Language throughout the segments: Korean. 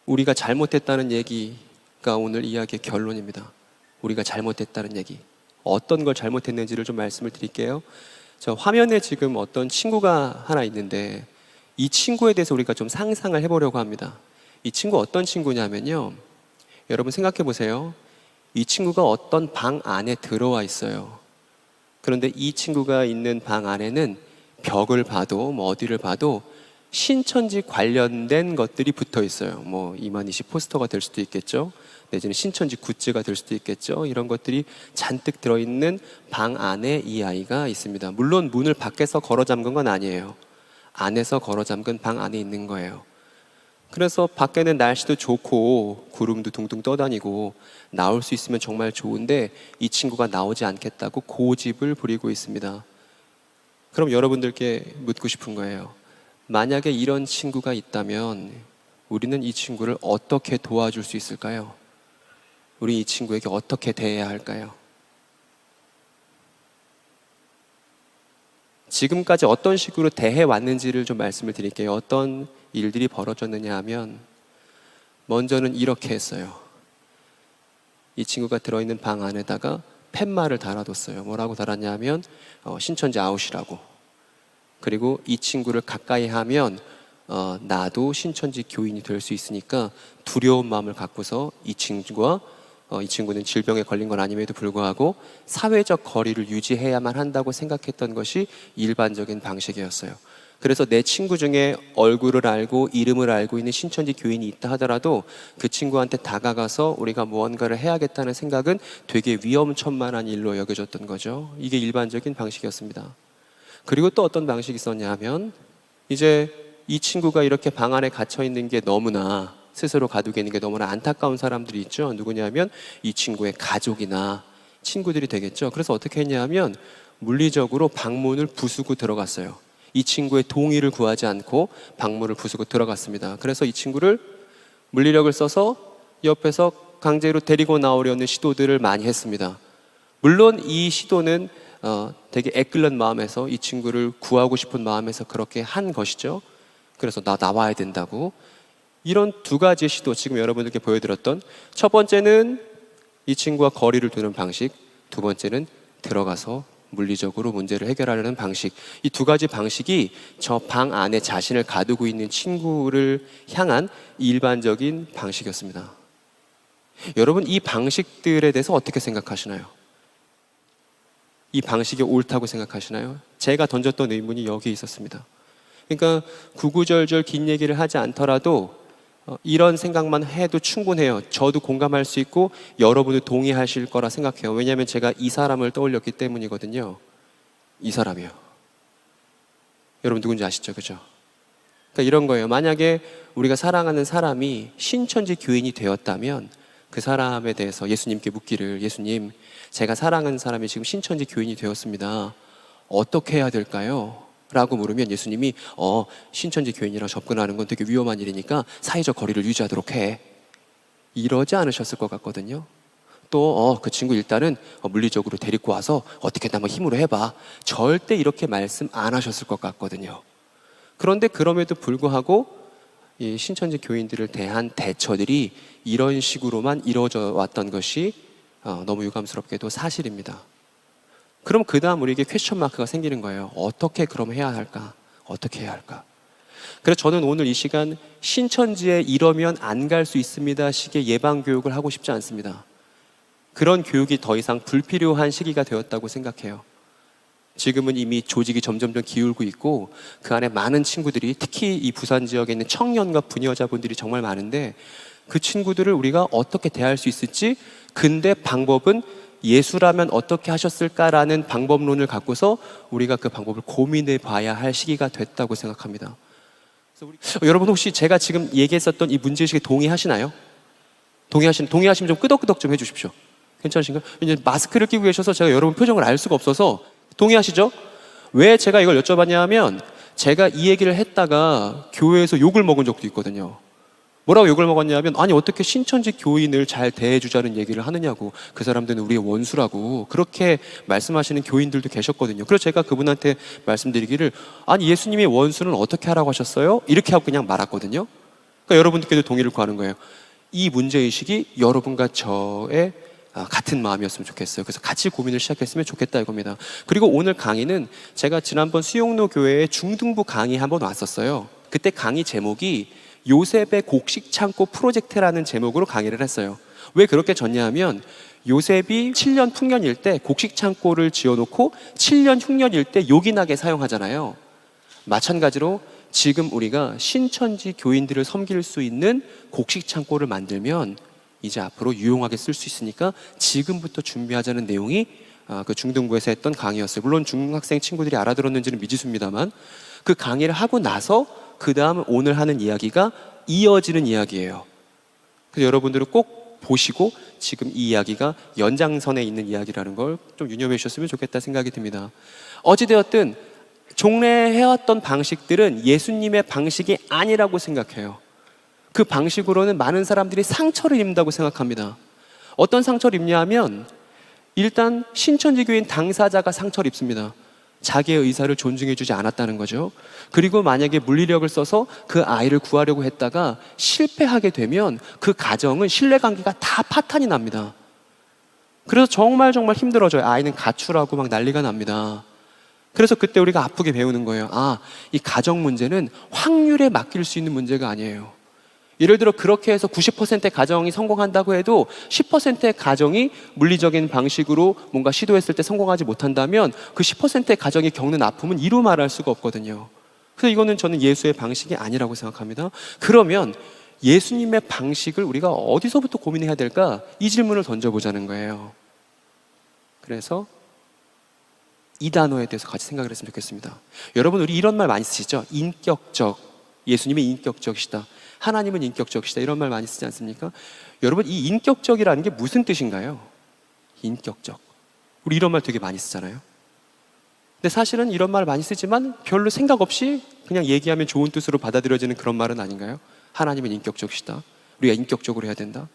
우리가 잘못했다는 얘기가 오늘 이야기의 결론입니다. 우리가 잘못했다는 얘기. 어떤 걸 잘못했는지를 좀 말씀을 드릴게요. 저 화면에 지금 어떤 친구가 하나 있는데 이 친구에 대해서 우리가 좀 상상을 해보려고 합니다. 이 친구 어떤 친구냐면요, 여러분 생각해 보세요. 이 친구가 어떤 방 안에 들어와 있어요. 그런데 이 친구가 있는 방 안에는 벽을 봐도 어디를 봐도 신천지 관련된 것들이 붙어 있어요. 이만희씨 포스터가 될 수도 있겠죠. 내지는 신천지 굿즈가 될 수도 있겠죠. 이런 것들이 잔뜩 들어있는 방 안에 이 아이가 있습니다. 물론 문을 밖에서 걸어 잠근 건 아니에요. 안에서 걸어 잠근 방 안에 있는 거예요. 그래서 밖에는 날씨도 좋고 구름도 둥둥 떠다니고 나올 수 있으면 정말 좋은데 이 친구가 나오지 않겠다고 고집을 부리고 있습니다. 그럼 여러분들께 묻고 싶은 거예요. 만약에 이런 친구가 있다면 우리는 이 친구를 어떻게 도와줄 수 있을까요? 우리 이 친구에게 어떻게 대해야 할까요? 지금까지 어떤 식으로 대해왔는지를 좀 말씀을 드릴게요. 어떤 일들이 벌어졌느냐 하면, 먼저는 이렇게 했어요. 이 친구가 들어있는 방 안에다가 팻말을 달아뒀어요. 뭐라고 달았냐 하면 신천지 아웃이라고. 그리고 이 친구를 가까이 하면 나도 신천지 교인이 될 수 있으니까 두려운 마음을 갖고서 이 친구는 질병에 걸린 건 아님에도 불구하고 사회적 거리를 유지해야만 한다고 생각했던 것이 일반적인 방식이었어요. 그래서 내 친구 중에 얼굴을 알고 이름을 알고 있는 신천지 교인이 있다 하더라도 그 친구한테 다가가서 우리가 무언가를 해야겠다는 생각은 되게 위험천만한 일로 여겨졌던 거죠. 이게 일반적인 방식이었습니다. 그리고 또 어떤 방식이 있었냐 하면, 이제 이 친구가 이렇게 방 안에 갇혀 있는 게 너무나, 스스로 가두게 있는 게 너무나 안타까운 사람들이 있죠. 누구냐면 이 친구의 가족이나 친구들이 되겠죠. 그래서 어떻게 했냐 하면 물리적으로 방문을 부수고 들어갔어요. 이 친구의 동의를 구하지 않고 방문을 부수고 들어갔습니다. 그래서 이 친구를 물리력을 써서 옆에서 강제로 데리고 나오려는 시도들을 많이 했습니다. 물론 이 시도는 되게 애끓는 마음에서, 이 친구를 구하고 싶은 마음에서 그렇게 한 것이죠. 그래서 나 나와야 된다고. 이런 두 가지의 시도, 지금 여러분들께 보여드렸던, 첫 번째는 이 친구와 거리를 두는 방식, 두 번째는 들어가서 물리적으로 문제를 해결하려는 방식. 이 두 가지 방식이 저 방 안에 자신을 가두고 있는 친구를 향한 일반적인 방식이었습니다. 여러분, 이 방식들에 대해서 어떻게 생각하시나요? 이 방식이 옳다고 생각하시나요? 제가 던졌던 의문이 여기 있었습니다. 그러니까 구구절절 긴 얘기를 하지 않더라도 이런 생각만 해도 충분해요. 저도 공감할 수 있고 여러분도 동의하실 거라 생각해요. 왜냐하면 제가 이 사람을 떠올렸기 때문이거든요. 이 사람이요. 여러분 누군지 아시죠? 그죠? 그러니까 이런 거예요. 만약에 우리가 사랑하는 사람이 신천지 교인이 되었다면 그 사람에 대해서 예수님께 묻기를, 예수님, 제가 사랑하는 사람이 지금 신천지 교인이 되었습니다. 어떻게 해야 될까요? 라고 물으면 예수님이 신천지 교인이랑 접근하는 건 되게 위험한 일이니까 사회적 거리를 유지하도록 해. 이러지 않으셨을 것 같거든요. 또 그 친구 일단은 물리적으로 데리고 와서 어떻게든 한번 힘으로 해봐. 절대 이렇게 말씀 안 하셨을 것 같거든요. 그런데 그럼에도 불구하고 이 신천지 교인들을 대한 대처들이 이런 식으로만 이루어져 왔던 것이 너무 유감스럽게도 사실입니다. 그럼 그 다음 우리에게 퀘스천 마크가 생기는 거예요. 어떻게 그럼 해야 할까? 어떻게 해야 할까? 그래서 저는 오늘 이 시간 신천지에 이러면 안 갈 수 있습니다 식의 예방교육을 하고 싶지 않습니다. 그런 교육이 더 이상 불필요한 시기가 되었다고 생각해요. 지금은 이미 조직이 점점점 기울고 있고 그 안에 많은 친구들이, 특히 이 부산 지역에 있는 청년과 부녀자분들이 정말 많은데 그 친구들을 우리가 어떻게 대할 수 있을지, 근데 방법은 예수라면 어떻게 하셨을까라는 방법론을 갖고서 우리가 그 방법을 고민해 봐야 할 시기가 됐다고 생각합니다. 여러분 혹시 제가 지금 얘기했었던 이 문제의식에 동의하시나요? 동의하시면 좀 끄덕끄덕 좀 해주십시오. 괜찮으신가요? 이제 마스크를 끼고 계셔서 제가 여러분 표정을 알 수가 없어서. 동의하시죠? 왜 제가 이걸 여쭤봤냐 하면 제가 이 얘기를 했다가 교회에서 욕을 먹은 적도 있거든요. 뭐라고 욕을 먹었냐면, 아니 어떻게 신천지 교인을 잘 대해주자는 얘기를 하느냐고, 그 사람들은 우리의 원수라고 그렇게 말씀하시는 교인들도 계셨거든요. 그래서 제가 그분한테 말씀드리기를, 아니 예수님의 원수는 어떻게 하라고 하셨어요? 이렇게 하고 그냥 말았거든요. 그러니까 여러분들께도 동의를 구하는 거예요. 이 문제의식이 여러분과 저의 같은 마음이었으면 좋겠어요. 그래서 같이 고민을 시작했으면 좋겠다 이겁니다. 그리고 오늘 강의는 제가 지난번 수용로 교회에 중등부 강의 한번 왔었어요. 그때 강의 제목이 요셉의 곡식 창고 프로젝트라는 제목으로 강의를 했어요. 왜 그렇게 졌냐 하면 요셉이 7년 풍년일 때 곡식 창고를 지어놓고 7년 흉년일 때 요긴하게 사용하잖아요. 마찬가지로 지금 우리가 신천지 교인들을 섬길 수 있는 곡식 창고를 만들면 이제 앞으로 유용하게 쓸 수 있으니까 지금부터 준비하자는 내용이 그 중등부에서 했던 강의였어요. 물론 중학생 친구들이 알아들었는지는 미지수입니다만 그 강의를 하고 나서 그 다음 오늘 하는 이야기가 이어지는 이야기예요. 그래서 여러분들은 꼭 보시고 지금 이 이야기가 연장선에 있는 이야기라는 걸 좀 유념해 주셨으면 좋겠다 생각이 듭니다. 어찌되었든 종래해왔던 방식들은 예수님의 방식이 아니라고 생각해요. 그 방식으로는 많은 사람들이 상처를 입는다고 생각합니다. 어떤 상처를 입냐 하면 일단 신천지 교인 당사자가 상처를 입습니다. 자기의 의사를 존중해주지 않았다는 거죠. 그리고 만약에 물리력을 써서 그 아이를 구하려고 했다가 실패하게 되면 그 가정은 신뢰관계가 다 파탄이 납니다. 그래서 정말 힘들어져요. 아이는 가출하고 막 난리가 납니다. 그래서 그때 우리가 아프게 배우는 거예요. 이 가정 문제는 확률에 맡길 수 있는 문제가 아니에요. 예를 들어 그렇게 해서 90%의 가정이 성공한다고 해도 10%의 가정이 물리적인 방식으로 뭔가 시도했을 때 성공하지 못한다면 그 10%의 가정이 겪는 아픔은 이루 말할 수가 없거든요. 그래서 이거는 저는 예수의 방식이 아니라고 생각합니다. 그러면 예수님의 방식을 우리가 어디서부터 고민해야 될까? 이 질문을 던져보자는 거예요. 그래서 이 단어에 대해서 같이 생각을 했으면 좋겠습니다. 여러분, 우리 이런 말 많이 쓰시죠? 인격적. 예수님이 인격적이시다. 하나님은 인격적이시다. 이런 말 많이 쓰지 않습니까? 여러분, 이 인격적이라는 게 무슨 뜻인가요? 인격적. 우리 이런 말 되게 많이 쓰잖아요. 근데 사실은 이런 말 많이 쓰지만 별로 생각 없이 그냥 얘기하면 좋은 뜻으로 받아들여지는 그런 말은 아닌가요? 하나님은 인격적이시다. 우리가 인격적으로 해야 된다.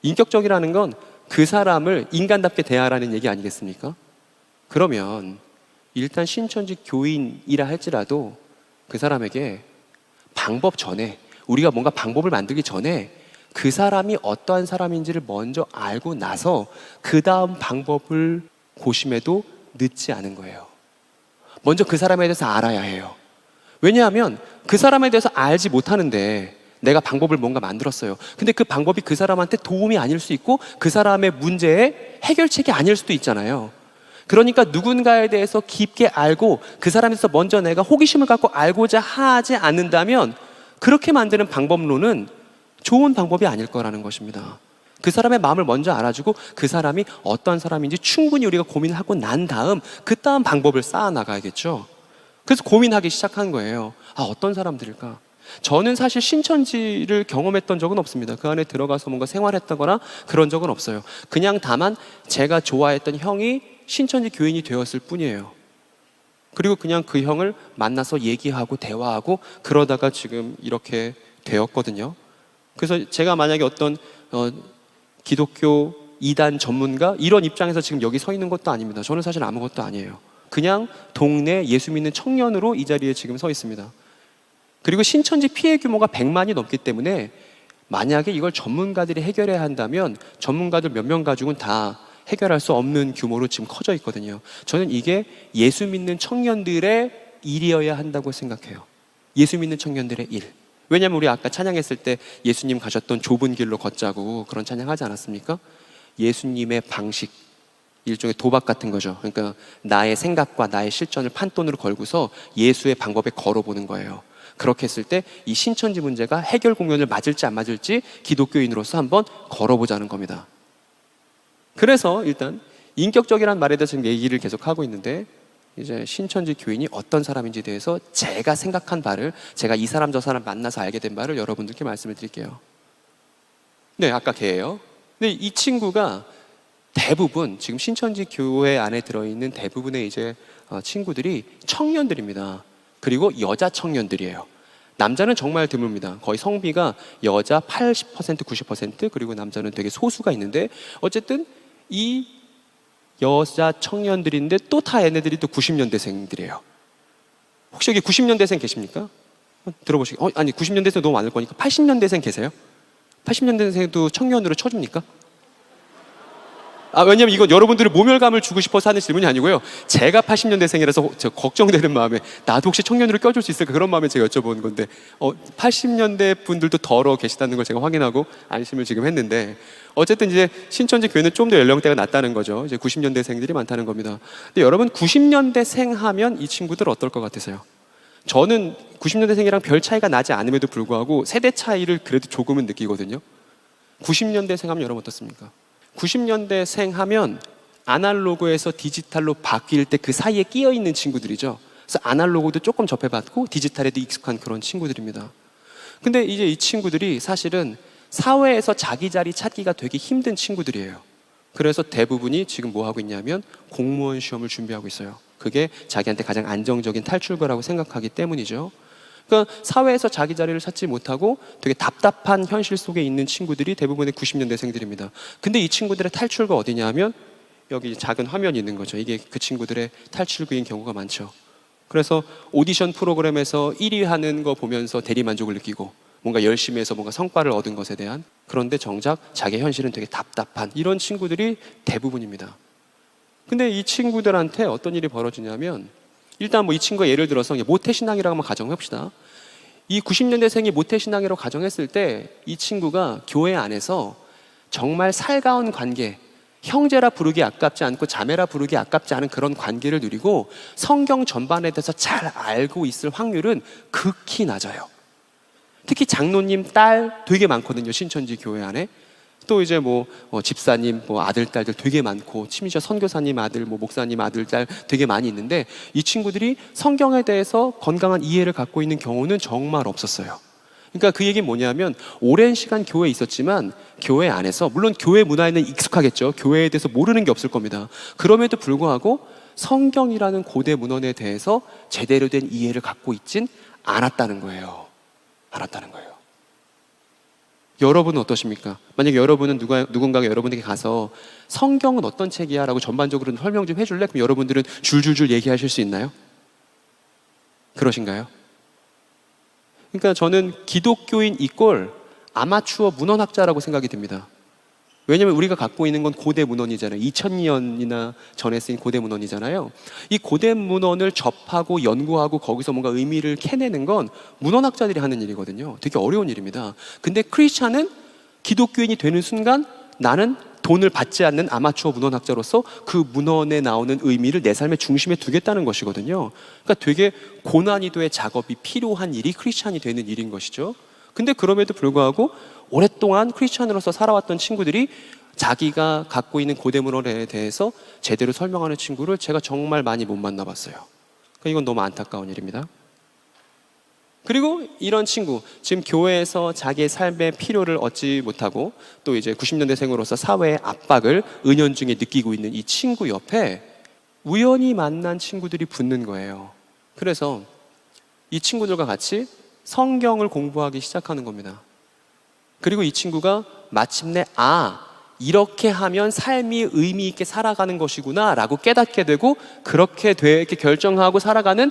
인격적이라는 건 그 사람을 인간답게 대하라는 얘기 아니겠습니까? 그러면 일단 신천지 교인이라 할지라도 그 사람에게 방법 전에, 우리가 뭔가 방법을 만들기 전에 그 사람이 어떠한 사람인지를 먼저 알고 나서 그 다음 방법을 고심해도 늦지 않은 거예요. 먼저 그 사람에 대해서 알아야 해요. 왜냐하면 그 사람에 대해서 알지 못하는데 내가 방법을 뭔가 만들었어요. 근데 그 방법이 그 사람한테 도움이 아닐 수 있고 그 사람의 문제의 해결책이 아닐 수도 있잖아요. 그러니까 누군가에 대해서 깊게 알고 그 사람에 대해서 먼저 내가 호기심을 갖고 알고자 하지 않는다면 그렇게 만드는 방법론은 좋은 방법이 아닐 거라는 것입니다. 그 사람의 마음을 먼저 알아주고 그 사람이 어떤 사람인지 충분히 우리가 고민을 하고 난 다음 그 다음 방법을 쌓아 나가야겠죠. 그래서 고민하기 시작한 거예요. 어떤 사람들일까? 저는 사실 신천지를 경험했던 적은 없습니다. 그 안에 들어가서 뭔가 생활했다거나 그런 적은 없어요. 그냥 다만 제가 좋아했던 형이 신천지 교인이 되었을 뿐이에요. 그리고 그냥 그 형을 만나서 얘기하고 대화하고 그러다가 지금 이렇게 되었거든요. 그래서 제가 만약에 어떤 기독교 이단 전문가 이런 입장에서 지금 여기 서 있는 것도 아닙니다. 저는 사실 아무것도 아니에요. 그냥 동네 예수 믿는 청년으로 이 자리에 지금 서 있습니다. 그리고 신천지 피해 규모가 100만이 넘기 때문에 만약에 이걸 전문가들이 해결해야 한다면 전문가들 몇 명 가지고는 다 해결할 수 없는 규모로 지금 커져 있거든요. 저는 이게 예수 믿는 청년들의 일이어야 한다고 생각해요. 예수 믿는 청년들의 일. 왜냐하면 우리 아까 찬양했을 때 예수님 가셨던 좁은 길로 걷자고 그런 찬양하지 않았습니까? 예수님의 방식, 일종의 도박 같은 거죠. 그러니까 나의 생각과 나의 실전을 판돈으로 걸고서 예수의 방법에 걸어보는 거예요. 그렇게 했을 때 이 신천지 문제가 해결 공론을 맞을지 안 맞을지 기독교인으로서 한번 걸어보자는 겁니다. 그래서 일단 인격적이라는 말에 대해서 지금 얘기를 계속 하고 있는데 이제 신천지 교인이 어떤 사람인지에 대해서 제가 생각한 바를, 제가 이 사람 저 사람 만나서 알게 된 바를 여러분들께 말씀을 드릴게요. 네, 아까 걔예요. 근데 이 친구가 대부분 지금 신천지 교회 안에 들어있는 대부분의 이제 친구들이 청년들입니다. 그리고 여자 청년들이에요. 남자는 정말 드뭅니다. 거의 성비가 여자 80%, 90% 그리고 남자는 되게 소수가 있는데 어쨌든 이 여자 청년들인데 또 다 얘네들이 또 90년대생들이에요. 혹시 여기 90년대생 계십니까? 들어보시기, 아니 90년대생 너무 많을 거니까 80년대생 계세요? 80년대생도 청년으로 쳐줍니까? 왜냐면 이건 여러분들의 모멸감을 주고 싶어서 하는 질문이 아니고요. 제가 80년대생이라서 저 걱정되는 마음에 나도 혹시 청년으로 껴줄 수 있을까 그런 마음에 제가 여쭤보는 건데 80년대 분들도 덜어 계시다는 걸 제가 확인하고 안심을 지금 했는데 어쨌든 이제 신천지 교회는 좀 더 연령대가 낮다는 거죠. 이제 90년대생들이 많다는 겁니다. 근데 여러분 90년대생 하면 이 친구들 어떨 것 같으세요? 저는 90년대생이랑 별 차이가 나지 않음에도 불구하고 세대 차이를 그래도 조금은 느끼거든요. 90년대생 하면 여러분 어떻습니까? 90년대생 하면 아날로그에서 디지털로 바뀔 때 그 사이에 끼어 있는 친구들이죠. 그래서 아날로그도 조금 접해봤고 디지털에도 익숙한 그런 친구들입니다. 근데 이제 이 친구들이 사실은 사회에서 자기 자리 찾기가 되게 힘든 친구들이에요. 그래서 대부분이 지금 뭐 하고 있냐면 공무원 시험을 준비하고 있어요. 그게 자기한테 가장 안정적인 탈출구라고 생각하기 때문이죠. 그러니까 사회에서 자기 자리를 찾지 못하고 되게 답답한 현실 속에 있는 친구들이 대부분의 90년대생들입니다. 근데 이 친구들의 탈출구가 어디냐 하면 여기 작은 화면이 있는 거죠. 이게 그 친구들의 탈출구인 경우가 많죠. 그래서 오디션 프로그램에서 1위 하는 거 보면서 대리만족을 느끼고 뭔가 열심히 해서 뭔가 성과를 얻은 것에 대한, 그런데 정작 자기 현실은 되게 답답한 이런 친구들이 대부분입니다. 근데 이 친구들한테 어떤 일이 벌어지냐면 일단 뭐 이 친구가 예를 들어서 모태신앙이라고 한번 가정해봅시다. 이 90년대생이 모태신앙이라고 가정했을 때 이 친구가 교회 안에서 정말 살가운 관계, 형제라 부르기 아깝지 않고 자매라 부르기 아깝지 않은 그런 관계를 누리고 성경 전반에 대해서 잘 알고 있을 확률은 극히 낮아요. 특히 장로님 딸 되게 많거든요. 신천지 교회 안에. 또 이제 집사님 아들 딸들 되게 많고 심지어 선교사님 아들 목사님 아들 딸 되게 많이 있는데 이 친구들이 성경에 대해서 건강한 이해를 갖고 있는 경우는 정말 없었어요. 그러니까 그 얘기는 뭐냐면 오랜 시간 교회에 있었지만 교회 안에서 물론 교회 문화에는 익숙하겠죠. 교회에 대해서 모르는 게 없을 겁니다. 그럼에도 불구하고 성경이라는 고대 문헌에 대해서 제대로 된 이해를 갖고 있진 않았다는 거예요. 여러분은 어떠십니까? 만약에 여러분은 누군가가 여러분에게 가서 성경은 어떤 책이야? 라고 전반적으로 설명 좀 해줄래? 그럼 여러분들은 줄줄줄 얘기하실 수 있나요? 그러신가요? 그러니까 저는 기독교인 이꼴 아마추어 문헌학자라고 생각이 듭니다. 왜냐하면 우리가 갖고 있는 건 고대 문헌이잖아요. 2000년이나 전에 쓰인 고대 문헌이잖아요. 이 고대 문헌을 접하고 연구하고 거기서 뭔가 의미를 캐내는 건 문헌학자들이 하는 일이거든요. 되게 어려운 일입니다. 근데 크리스찬은 기독교인이 되는 순간 나는 돈을 받지 않는 아마추어 문헌학자로서 그 문헌에 나오는 의미를 내 삶의 중심에 두겠다는 것이거든요. 그러니까 되게 고난이도의 작업이 필요한 일이 크리스찬이 되는 일인 것이죠. 근데 그럼에도 불구하고 오랫동안 크리스찬으로서 살아왔던 친구들이 자기가 갖고 있는 고대 문헌에 대해서 제대로 설명하는 친구를 제가 정말 많이 못 만나봤어요. 그러니까 이건 너무 안타까운 일입니다. 그리고 이런 친구, 지금 교회에서 자기의 삶의 필요를 얻지 못하고 또 이제 90년대생으로서 사회의 압박을 은연중에 느끼고 있는 이 친구 옆에 우연히 만난 친구들이 붙는 거예요. 그래서 이 친구들과 같이 성경을 공부하기 시작하는 겁니다. 그리고 이 친구가 마침내 이렇게 하면 삶이 의미 있게 살아가는 것이구나 라고 깨닫게 되고 그렇게 이렇게 결정하고 살아가는,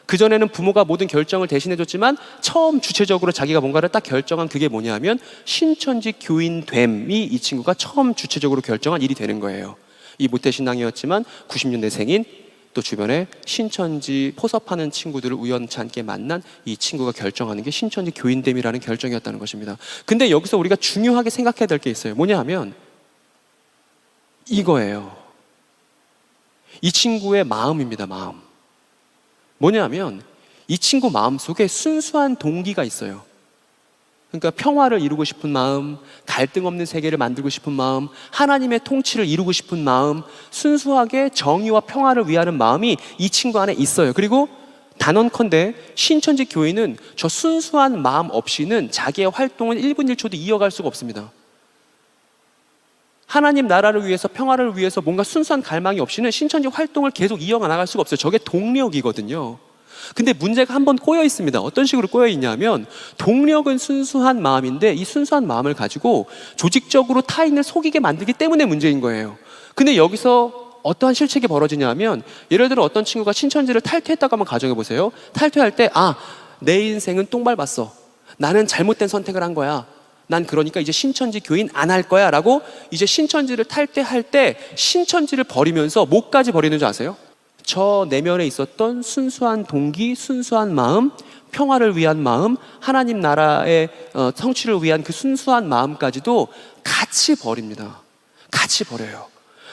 그전에는 부모가 모든 결정을 대신해줬지만 처음 주체적으로 자기가 뭔가를 딱 결정한 그게 뭐냐면 신천지 교인됨이 이 친구가 처음 주체적으로 결정한 일이 되는 거예요. 이 모태신앙이었지만 90년대생인 또 주변에 신천지 포섭하는 친구들을 우연찮게 만난 이 친구가 결정하는 게 신천지 교인됨이라는 결정이었다는 것입니다. 근데 여기서 우리가 중요하게 생각해야 될 게 있어요. 뭐냐 하면 이거예요. 이 친구의 마음입니다. 마음. 뭐냐 하면 이 친구 마음속에 순수한 동기가 있어요. 그러니까 평화를 이루고 싶은 마음, 갈등 없는 세계를 만들고 싶은 마음, 하나님의 통치를 이루고 싶은 마음, 순수하게 정의와 평화를 위하는 마음이 이 친구 안에 있어요. 그리고 단언컨대 신천지 교회는 저 순수한 마음 없이는 자기의 활동을 1분 1초도 이어갈 수가 없습니다. 하나님 나라를 위해서, 평화를 위해서 뭔가 순수한 갈망이 없이는 신천지 활동을 계속 이어나갈 수가 없어요. 저게 동력이거든요. 근데 문제가 한 번 꼬여 있습니다. 어떤 식으로 꼬여 있냐면 동력은 순수한 마음인데 이 순수한 마음을 가지고 조직적으로 타인을 속이게 만들기 때문에 문제인 거예요. 근데 여기서 어떠한 실책이 벌어지냐면 예를 들어 어떤 친구가 신천지를 탈퇴했다고 한번 가정해 보세요. 탈퇴할 때 내 인생은 똥 밟았어. 나는 잘못된 선택을 한 거야. 난 그러니까 이제 신천지 교인 안 할 거야 라고 이제 신천지를 탈퇴할 때 신천지를 버리면서 뭐까지 버리는 줄 아세요? 저 내면에 있었던 순수한 동기, 순수한 마음, 평화를 위한 마음, 하나님 나라의 성취를 위한 그 순수한 마음까지도 같이 버립니다. 같이 버려요.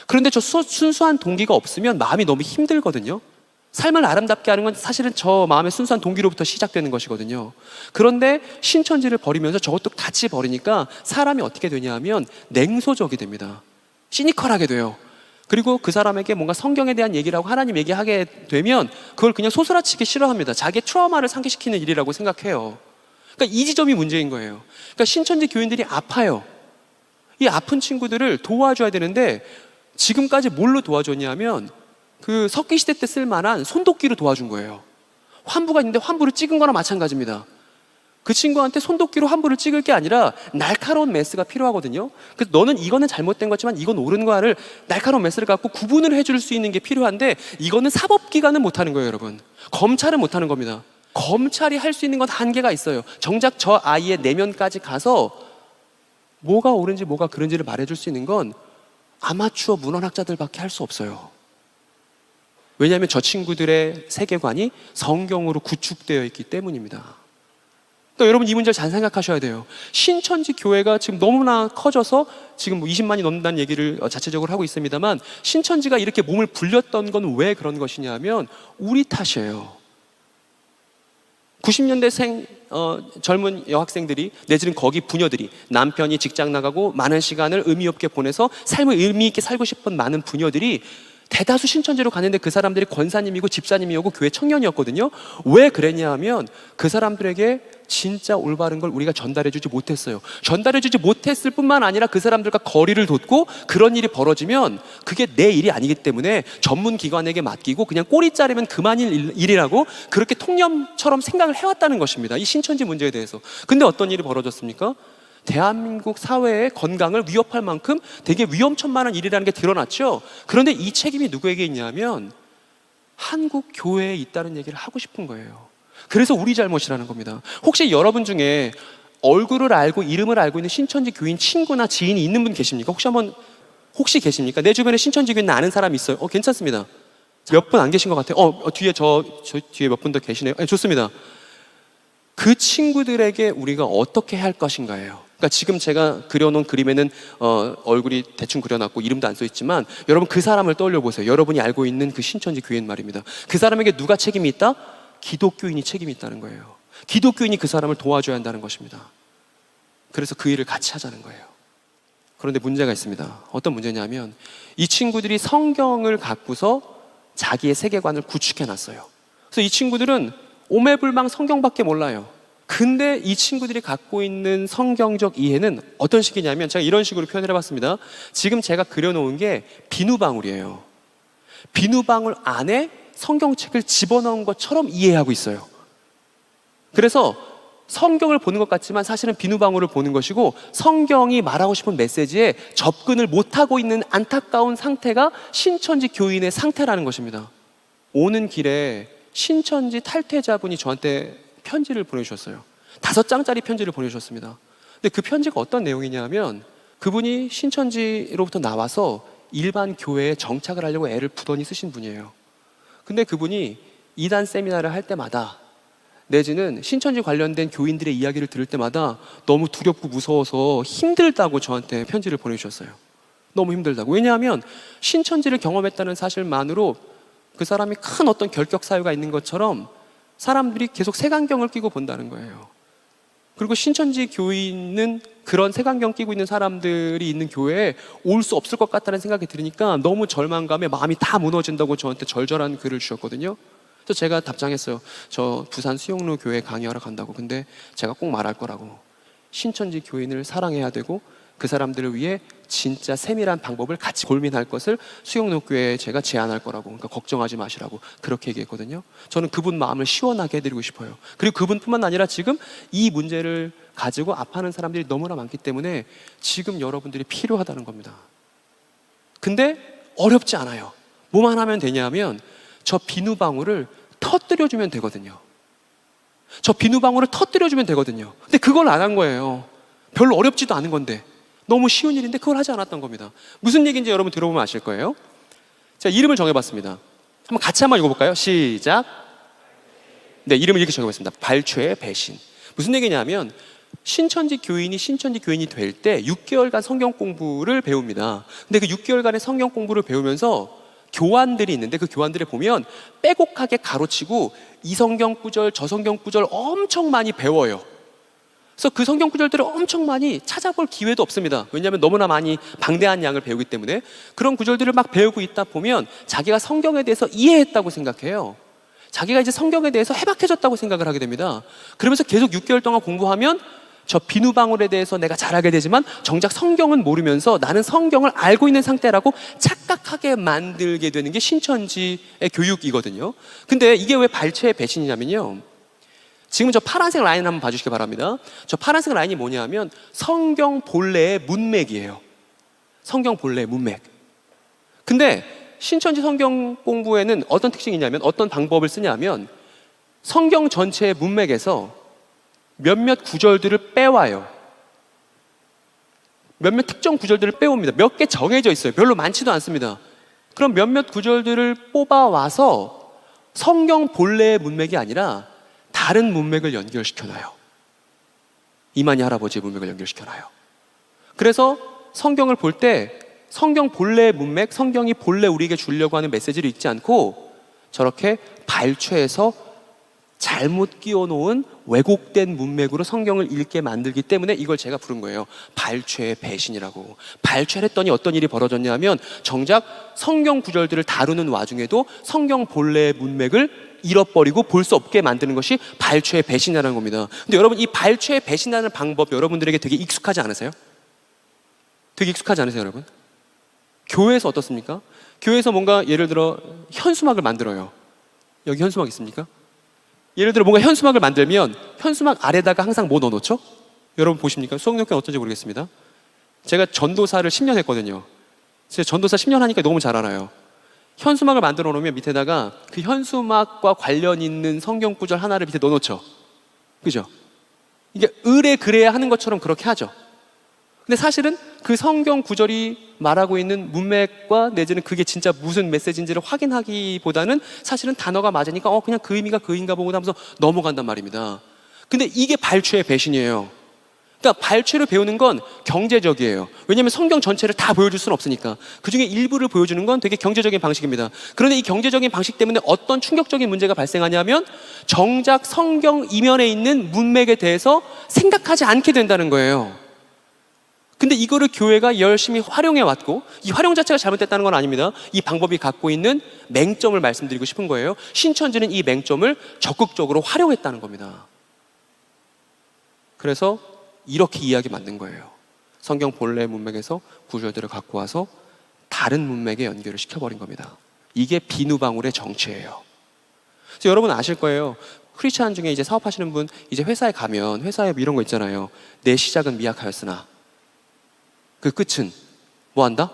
그런데 저 순수한 동기가 없으면 마음이 너무 힘들거든요. 삶을 아름답게 하는 건 사실은 저 마음의 순수한 동기로부터 시작되는 것이거든요. 그런데 신천지를 버리면서 저것도 같이 버리니까 사람이 어떻게 되냐 하면 냉소적이 됩니다. 시니컬하게 돼요. 그리고 그 사람에게 뭔가 성경에 대한 얘기를 하고 하나님 얘기하게 되면 그걸 그냥 소스라치게 싫어합니다. 자기의 트라우마를 상기시키는 일이라고 생각해요. 그러니까 이 지점이 문제인 거예요. 그러니까 신천지 교인들이 아파요. 이 아픈 친구들을 도와줘야 되는데 지금까지 뭘로 도와줬냐면 그 석기시대 때 쓸만한 손도끼로 도와준 거예요. 환부가 있는데 환부를 찍은 거나 마찬가지입니다. 그 친구한테 손도끼로 환부를 찍을 게 아니라 날카로운 메스가 필요하거든요. 그래서 너는 이거는 잘못된 거지만 이건 옳은 거야를 날카로운 메스를 갖고 구분을 해줄 수 있는 게 필요한데 이거는 사법기관은 못하는 거예요, 여러분. 검찰은 못하는 겁니다. 검찰이 할 수 있는 건 한계가 있어요. 정작 저 아이의 내면까지 가서 뭐가 옳은지 뭐가 그른지를 말해줄 수 있는 건 아마추어 문헌학자들밖에 할 수 없어요. 왜냐하면 저 친구들의 세계관이 성경으로 구축되어 있기 때문입니다. 그러니까 여러분 이 문제를 잘 생각하셔야 돼요. 신천지 교회가 지금 너무나 커져서 지금 20만이 넘는다는 얘기를 자체적으로 하고 있습니다만 신천지가 이렇게 몸을 불렸던 건 왜 그런 것이냐 하면 우리 탓이에요. 90년대생 젊은 여학생들이 내지는 거기 부녀들이 남편이 직장 나가고 많은 시간을 의미 없게 보내서 삶을 의미 있게 살고 싶은 많은 부녀들이 대다수 신천지로 갔는데 그 사람들이 권사님이고 집사님이고 교회 청년이었거든요. 왜 그랬냐 하면 그 사람들에게 진짜 올바른 걸 우리가 전달해주지 못했어요. 전달해주지 못했을 뿐만 아니라 그 사람들과 거리를 뒀고 그런 일이 벌어지면 그게 내 일이 아니기 때문에 전문기관에게 맡기고 그냥 꼬리 자르면 그만일 일이라고 그렇게 통념처럼 생각을 해왔다는 것입니다. 이 신천지 문제에 대해서. 근데 어떤 일이 벌어졌습니까? 대한민국 사회의 건강을 위협할 만큼 되게 위험천만한 일이라는 게 드러났죠. 그런데 이 책임이 누구에게 있냐면 한국 교회에 있다는 얘기를 하고 싶은 거예요. 그래서 우리 잘못이라는 겁니다. 혹시 여러분 중에 얼굴을 알고 이름을 알고 있는 신천지 교인 친구나 지인이 있는 분 계십니까? 혹시 계십니까? 내 주변에 신천지 교인 아는 사람이 있어요? 괜찮습니다. 몇 분 안 계신 것 같아요. 뒤에 저 뒤에 몇 분 더 계시네요. 좋습니다. 그 친구들에게 우리가 어떻게 할 것인가예요. 그러니까 지금 제가 그려놓은 그림에는 얼굴이 대충 그려놨고 이름도 안 써있지만 여러분 그 사람을 떠올려 보세요. 여러분이 알고 있는 그 신천지 교인 말입니다. 그 사람에게 누가 책임이 있다? 기독교인이 책임이 있다는 거예요. 기독교인이 그 사람을 도와줘야 한다는 것입니다. 그래서 그 일을 같이 하자는 거예요. 그런데 문제가 있습니다. 어떤 문제냐면 이 친구들이 성경을 갖고서 자기의 세계관을 구축해놨어요. 그래서 이 친구들은 오매불망 성경밖에 몰라요. 근데 이 친구들이 갖고 있는 성경적 이해는 어떤 식이냐면 제가 이런 식으로 표현을 해봤습니다. 지금 제가 그려놓은 게 비누방울이에요. 비누방울 안에 성경책을 집어넣은 것처럼 이해하고 있어요. 그래서 성경을 보는 것 같지만 사실은 비누방울을 보는 것이고 성경이 말하고 싶은 메시지에 접근을 못하고 있는 안타까운 상태가 신천지 교인의 상태라는 것입니다. 오는 길에 신천지 탈퇴자분이 저한테 편지를 보내주셨어요. 5장짜리 편지를 보내주셨습니다. 근데 그 편지가 어떤 내용이냐 하면 그분이 신천지로부터 나와서 일반 교회에 정착을 하려고 애를 부단히 쓰신 분이에요. 근데 그분이 이단 세미나를 할 때마다 내지는 신천지 관련된 교인들의 이야기를 들을 때마다 너무 두렵고 무서워서 힘들다고 저한테 편지를 보내주셨어요. 너무 힘들다고. 왜냐하면 신천지를 경험했다는 사실만으로 그 사람이 큰 어떤 결격 사유가 있는 것처럼 사람들이 계속 색안경을 끼고 본다는 거예요. 그리고 신천지 교인은 그런 색안경 끼고 있는 사람들이 있는 교회에 올 수 없을 것 같다는 생각이 들으니까 너무 절망감에 마음이 다 무너진다고 저한테 절절한 글을 주셨거든요. 그래서 제가 답장했어요. 저 부산 수영로 교회 강의하러 간다고. 근데 제가 꼭 말할 거라고. 신천지 교인을 사랑해야 되고 그 사람들을 위해 진짜 세밀한 방법을 같이 고민할 것을 수영로교회에 제가 제안할 거라고. 그러니까 걱정하지 마시라고 그렇게 얘기했거든요. 저는 그분 마음을 시원하게 해드리고 싶어요. 그리고 그분뿐만 아니라 지금 이 문제를 가지고 아파하는 사람들이 너무나 많기 때문에 지금 여러분들이 필요하다는 겁니다. 근데 어렵지 않아요. 뭐만 하면 되냐면 저 비누방울을 터뜨려주면 되거든요. 저 비누방울을 터뜨려주면 되거든요. 근데 그걸 안 한 거예요. 별로 어렵지도 않은 건데, 너무 쉬운 일인데 그걸 하지 않았던 겁니다. 무슨 얘기인지 여러분 들어보면 아실 거예요. 자, 이름을 정해봤습니다. 한번 같이 한번 읽어볼까요? 시작. 네, 이름을 이렇게 적어봤습니다. 발췌의 배신. 무슨 얘기냐면 신천지 교인이 될 때 6개월간 성경 공부를 배웁니다. 근데 그 6개월간의 성경 공부를 배우면서 교환들이 있는데 그 교환들을 보면 빼곡하게 가로치고 이 성경 구절 저 성경 구절 엄청 많이 배워요. 그래서 그 성경 구절들을 엄청 많이 찾아볼 기회도 없습니다. 왜냐하면 너무나 많이 방대한 양을 배우기 때문에. 그런 구절들을 막 배우고 있다 보면 자기가 성경에 대해서 이해했다고 생각해요. 자기가 이제 성경에 대해서 해박해졌다고 생각을 하게 됩니다. 그러면서 계속 6개월 동안 공부하면 저 비누방울에 대해서 내가 잘 알게 되지만 정작 성경은 모르면서 나는 성경을 알고 있는 상태라고 착각하게 만들게 되는 게 신천지의 교육이거든요. 근데 이게 왜 발췌의 배신이냐면요, 지금 저 파란색 라인 한번 봐주시기 바랍니다. 저 파란색 라인이 뭐냐면 성경 본래의 문맥이에요. 성경 본래의 문맥. 근데 신천지 성경 공부에는 어떤 특징이 있냐면, 어떤 방법을 쓰냐면 성경 전체의 문맥에서 몇몇 구절들을 빼와요. 몇몇 특정 구절들을 빼옵니다. 몇 개 정해져 있어요. 별로 많지도 않습니다. 그럼 몇몇 구절들을 뽑아와서 성경 본래의 문맥이 아니라 다른 문맥을 연결시켜놔요. 이만희 할아버지의 문맥을 연결시켜놔요. 그래서 성경을 볼 때 성경 본래의 문맥, 성경이 본래 우리에게 주려고 하는 메시지를 읽지 않고 저렇게 발췌해서 잘못 끼워놓은 왜곡된 문맥으로 성경을 읽게 만들기 때문에 이걸 제가 부른 거예요. 발췌의 배신이라고. 발췌를 했더니 어떤 일이 벌어졌냐면 정작 성경 구절들을 다루는 와중에도 성경 본래의 문맥을 잃어버리고 볼 수 없게 만드는 것이 발췌의 배신이라는 겁니다. 근데 여러분, 이 발췌의 배신하는 방법 여러분들에게 되게 익숙하지 않으세요? 되게 익숙하지 않으세요, 여러분? 교회에서 어떻습니까? 교회에서 뭔가 예를 들어 현수막을 만들어요. 여기 현수막 있습니까? 예를 들어 뭔가 현수막을 만들면 현수막 아래다가 항상 뭐 넣어놓죠? 여러분 보십니까? 수학여학교는 어떤지 모르겠습니다. 제가 전도사를 10년 했거든요. 제가 전도사 10년 하니까 너무 잘 알아요. 현수막을 만들어 놓으면 밑에다가 그 현수막과 관련 있는 성경 구절 하나를 밑에 넣어놓죠. 그죠? 이게 의뢰 그래야 하는 것처럼 그렇게 하죠. 근데 사실은 그 성경 구절이 말하고 있는 문맥과 내지는 그게 진짜 무슨 메시지인지를 확인하기보다는 사실은 단어가 맞으니까 그냥 그 의미가 그인가 보구나 하면서 넘어간단 말입니다. 근데 이게 발췌의 배신이에요. 그러니까 발췌를 배우는 건 경제적이에요. 왜냐하면 성경 전체를 다 보여줄 수는 없으니까. 그 중에 일부를 보여주는 건 되게 경제적인 방식입니다. 그런데 이 경제적인 방식 때문에 어떤 충격적인 문제가 발생하냐면 정작 성경 이면에 있는 문맥에 대해서 생각하지 않게 된다는 거예요. 근데 이거를 교회가 열심히 활용해 왔고, 이 활용 자체가 잘못됐다는 건 아닙니다. 이 방법이 갖고 있는 맹점을 말씀드리고 싶은 거예요. 신천지는 이 맹점을 적극적으로 활용했다는 겁니다. 그래서 이렇게 이해하게 만든 거예요. 성경 본래 문맥에서 구절들을 갖고 와서 다른 문맥에 연결을 시켜버린 겁니다. 이게 비누방울의 정체예요. 그래서 여러분 아실 거예요. 크리스찬 중에 이제 사업하시는 분, 이제 회사에 가면 회사에 이런 거 있잖아요. 내 시작은 미약하였으나 그 끝은 뭐 한다?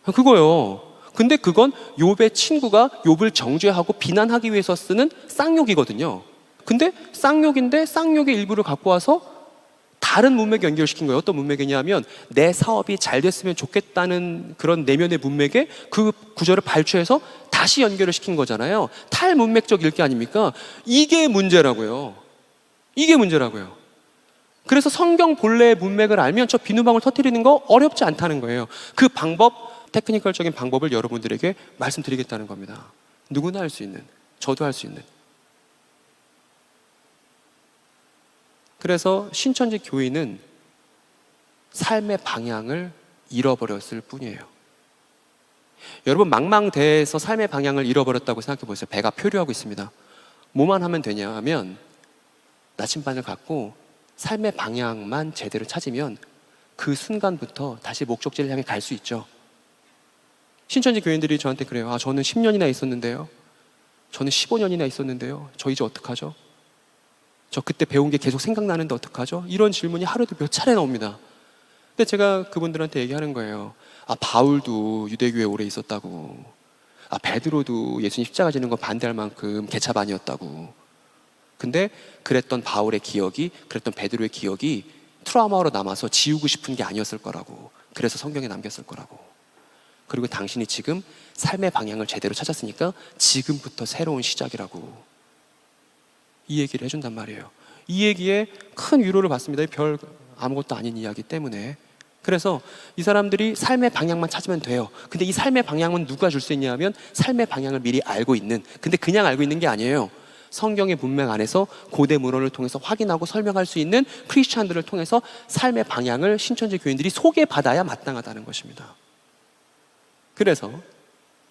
그거요. 근데 그건 욥의 친구가 욥을 정죄하고 비난하기 위해서 쓰는 쌍욕이거든요. 근데 쌍욕인데 쌍욕의 일부를 갖고 와서 다른 문맥에 연결시킨 거예요. 어떤 문맥이냐면 내 사업이 잘 됐으면 좋겠다는 그런 내면의 문맥에 그 구절을 발췌해서 다시 연결을 시킨 거잖아요. 탈문맥적 읽기 아닙니까? 이게 문제라고요. 이게 문제라고요. 그래서 성경 본래의 문맥을 알면 저 비누방울 터뜨리는 거 어렵지 않다는 거예요. 그 방법, 테크니컬적인 방법을 여러분들에게 말씀드리겠다는 겁니다. 누구나 할 수 있는, 저도 할 수 있는. 그래서 신천지 교인은 삶의 방향을 잃어버렸을 뿐이에요. 여러분, 망망대해에서 삶의 방향을 잃어버렸다고 생각해 보세요. 배가 표류하고 있습니다. 뭐만 하면 되냐 하면 나침반을 갖고 삶의 방향만 제대로 찾으면 그 순간부터 다시 목적지를 향해 갈 수 있죠. 신천지 교인들이 저한테 그래요. 저는 10년이나 있었는데요. 저는 15년이나 있었는데요. 저 이제 어떡하죠? 저 그때 배운 게 계속 생각나는데 어떡하죠? 이런 질문이 하루에도 몇 차례 나옵니다. 근데 제가 그분들한테 얘기하는 거예요. 바울도 유대교에 오래 있었다고. 베드로도 예수님 십자가 지는 거 반대할 만큼 개차반이었다고. 근데 그랬던 바울의 기억이, 그랬던 베드로의 기억이 트라우마로 남아서 지우고 싶은 게 아니었을 거라고. 그래서 성경에 남겼을 거라고. 그리고 당신이 지금 삶의 방향을 제대로 찾았으니까 지금부터 새로운 시작이라고. 이 얘기를 해준단 말이에요. 이 얘기에 큰 위로를 받습니다. 별 아무것도 아닌 이야기 때문에. 그래서 이 사람들이 삶의 방향만 찾으면 돼요. 근데 이 삶의 방향은 누가 줄 수 있냐면 삶의 방향을 미리 알고 있는, 근데 그냥 알고 있는 게 아니에요. 성경의 문맥 안에서 고대 문헌을 통해서 확인하고 설명할 수 있는 크리스찬들을 통해서 삶의 방향을 신천지 교인들이 소개받아야 마땅하다는 것입니다. 그래서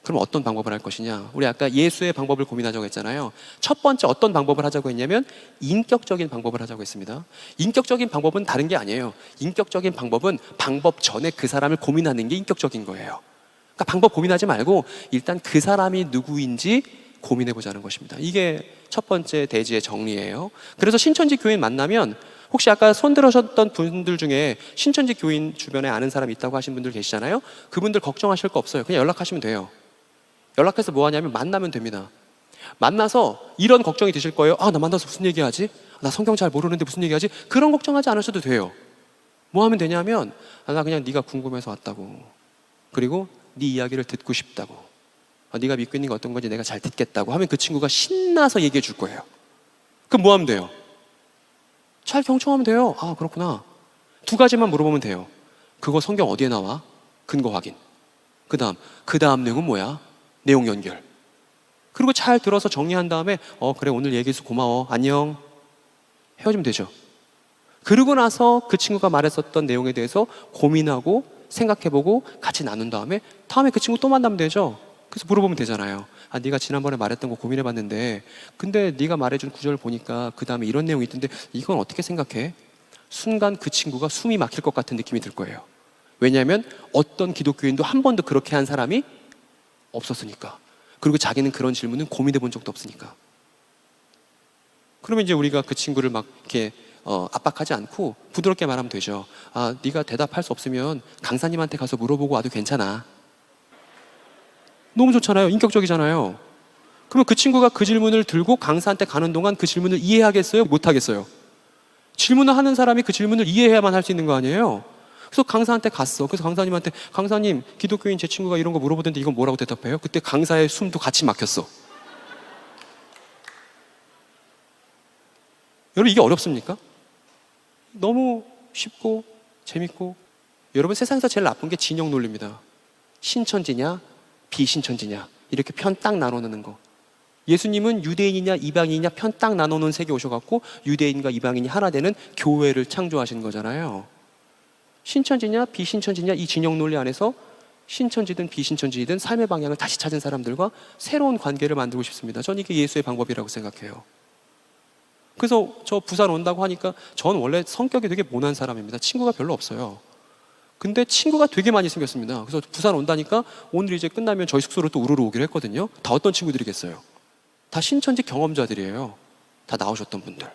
그럼 어떤 방법을 할 것이냐? 우리 아까 예수의 방법을 고민하자고 했잖아요. 첫 번째 어떤 방법을 하자고 했냐면 인격적인 방법을 하자고 했습니다. 인격적인 방법은 다른 게 아니에요. 인격적인 방법은 방법 전에 그 사람을 고민하는 게 인격적인 거예요. 그러니까 방법 고민하지 말고 일단 그 사람이 누구인지 고민해 보자는 것입니다. 이게 첫 번째 대지의 정리예요. 그래서 신천지 교인 만나면 혹시 아까 손 들으셨던 분들 중에 신천지 교인 주변에 아는 사람이 있다고 하신 분들 계시잖아요. 그분들 걱정하실 거 없어요. 그냥 연락하시면 돼요. 연락해서 뭐 하냐면 만나면 됩니다. 만나서 이런 걱정이 드실 거예요. 아, 나 만나서 무슨 얘기하지? 나 성경 잘 모르는데 무슨 얘기하지? 그런 걱정하지 않으셔도 돼요. 뭐 하면 되냐면 나 그냥 네가 궁금해서 왔다고. 그리고 네 이야기를 듣고 싶다고. 네가 믿고 있는 게 어떤 건지 내가 잘 듣겠다고 하면 그 친구가 신나서 얘기해 줄 거예요. 그럼 뭐 하면 돼요? 잘 경청하면 돼요. 아, 그렇구나. 두 가지만 물어보면 돼요. 그거 성경 어디에 나와? 근거 확인. 그 다음 내용은 뭐야? 내용 연결. 그리고 잘 들어서 정리한 다음에 그래, 오늘 얘기해서 고마워. 안녕. 헤어지면 되죠. 그러고 나서 그 친구가 말했었던 내용에 대해서 고민하고 생각해보고 같이 나눈 다음에 그 친구 또 만나면 되죠. 그래서 물어보면 되잖아요. 아, 네가 지난번에 말했던 거 고민해봤는데 근데 네가 말해준 구절을 보니까 그 다음에 이런 내용이 있던데 이건 어떻게 생각해? 순간 그 친구가 숨이 막힐 것 같은 느낌이 들 거예요. 왜냐하면 어떤 기독교인도 한 번도 그렇게 한 사람이 없었으니까. 그리고 자기는 그런 질문은 고민해 본 적도 없으니까. 그러면 이제 우리가 그 친구를 막 이렇게 압박하지 않고 부드럽게 말하면 되죠. 아, 네가 대답할 수 없으면 강사님한테 가서 물어보고 와도 괜찮아. 너무 좋잖아요. 인격적이잖아요. 그러면 그 친구가 그 질문을 들고 강사한테 가는 동안 그 질문을 이해하겠어요? 못하겠어요? 질문을 하는 사람이 그 질문을 이해해야만 할 수 있는 거 아니에요? 그래서 강사한테 갔어. 그래서 강사님한테 강사님, 기독교인 제 친구가 이런 거 물어보던데 이건 뭐라고 대답해요? 그때 강사의 숨도 같이 막혔어. 여러분, 이게 어렵습니까? 너무 쉽고 재밌고. 여러분, 세상에서 제일 나쁜 게 진영 논리입니다. 신천지냐 비신천지냐 이렇게 편 딱 나눠놓는 거. 예수님은 유대인이냐 이방인이냐 편 딱 나눠놓은 세계 오셔갖고 유대인과 이방인이 하나 되는 교회를 창조하신 거잖아요. 신천지냐 비신천지냐 이 진영 논리 안에서 신천지든 비신천지든 삶의 방향을 다시 찾은 사람들과 새로운 관계를 만들고 싶습니다. 전 이게 예수의 방법이라고 생각해요. 그래서 저 부산 온다고 하니까 전 원래 성격이 되게 모난 사람입니다. 친구가 별로 없어요. 근데 친구가 되게 많이 생겼습니다. 그래서 부산 온다니까 오늘 이제 끝나면 저희 숙소로 또 우르르 오기로 했거든요. 다 어떤 친구들이겠어요? 다 신천지 경험자들이에요. 다 나오셨던 분들.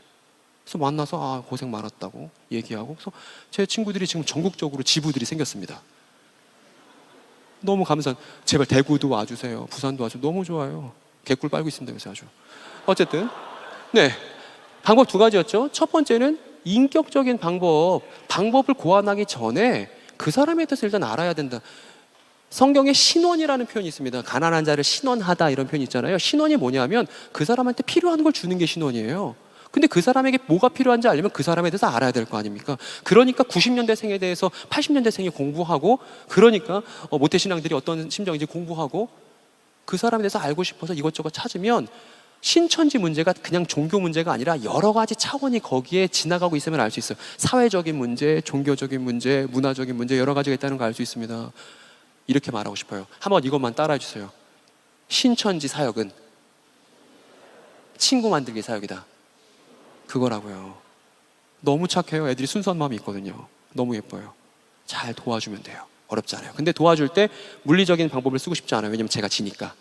그래서 만나서 아, 고생 많았다고 얘기하고. 그래서 제 친구들이 지금 전국적으로 지부들이 생겼습니다. 너무 감사한. 제발 대구도 와주세요. 부산도 와주세요. 너무 좋아요. 개꿀 빨고 있습니다. 요새 아주. 어쨌든 네, 방법 두 가지였죠. 첫 번째는 인격적인 방법을 고안하기 전에 그 사람에 대해서 일단 알아야 된다. 성경에 신원이라는 표현이 있습니다. 가난한 자를 신원하다 이런 표현이 있잖아요. 신원이 뭐냐면 그 사람한테 필요한 걸 주는 게 신원이에요. 근데 그 사람에게 뭐가 필요한지 알려면 그 사람에 대해서 알아야 될 거 아닙니까? 그러니까 90년대생에 대해서 80년대생이 공부하고, 그러니까 모태신앙들이 어떤 심정인지 공부하고, 그 사람에 대해서 알고 싶어서 이것저것 찾으면 신천지 문제가 그냥 종교 문제가 아니라 여러 가지 차원이 거기에 지나가고 있으면 알 수 있어요. 사회적인 문제, 종교적인 문제, 문화적인 문제 여러 가지가 있다는 걸 알 수 있습니다. 이렇게 말하고 싶어요. 한번 이것만 따라해 주세요. 신천지 사역은 친구 만들기 사역이다. 그거라고요. 너무 착해요. 애들이 순수한 마음이 있거든요. 너무 예뻐요. 잘 도와주면 돼요. 어렵지 않아요. 근데 도와줄 때 물리적인 방법을 쓰고 싶지 않아요. 왜냐면 제가 지니까.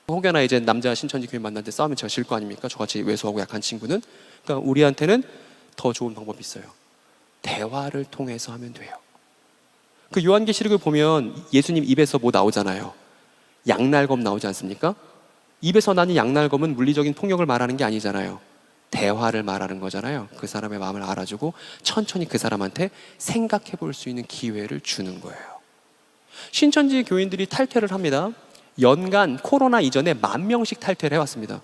혹여나 이제 남자 신천지 교인 만날 때 싸우면 제가 질 거 아닙니까? 저같이 왜소하고 약한 친구는. 그러니까 우리한테는 더 좋은 방법이 있어요. 대화를 통해서 하면 돼요. 그 요한계시록을 보면 예수님 입에서 뭐 나오잖아요. 양날검 나오지 않습니까? 입에서 나는 양날검은 물리적인 폭력을 말하는 게 아니잖아요. 대화를 말하는 거잖아요. 그 사람의 마음을 알아주고 천천히 그 사람한테 생각해 볼 수 있는 기회를 주는 거예요. 신천지 교인들이 탈퇴를 합니다. 연간 코로나 이전에 10,000명씩 탈퇴를 해왔습니다.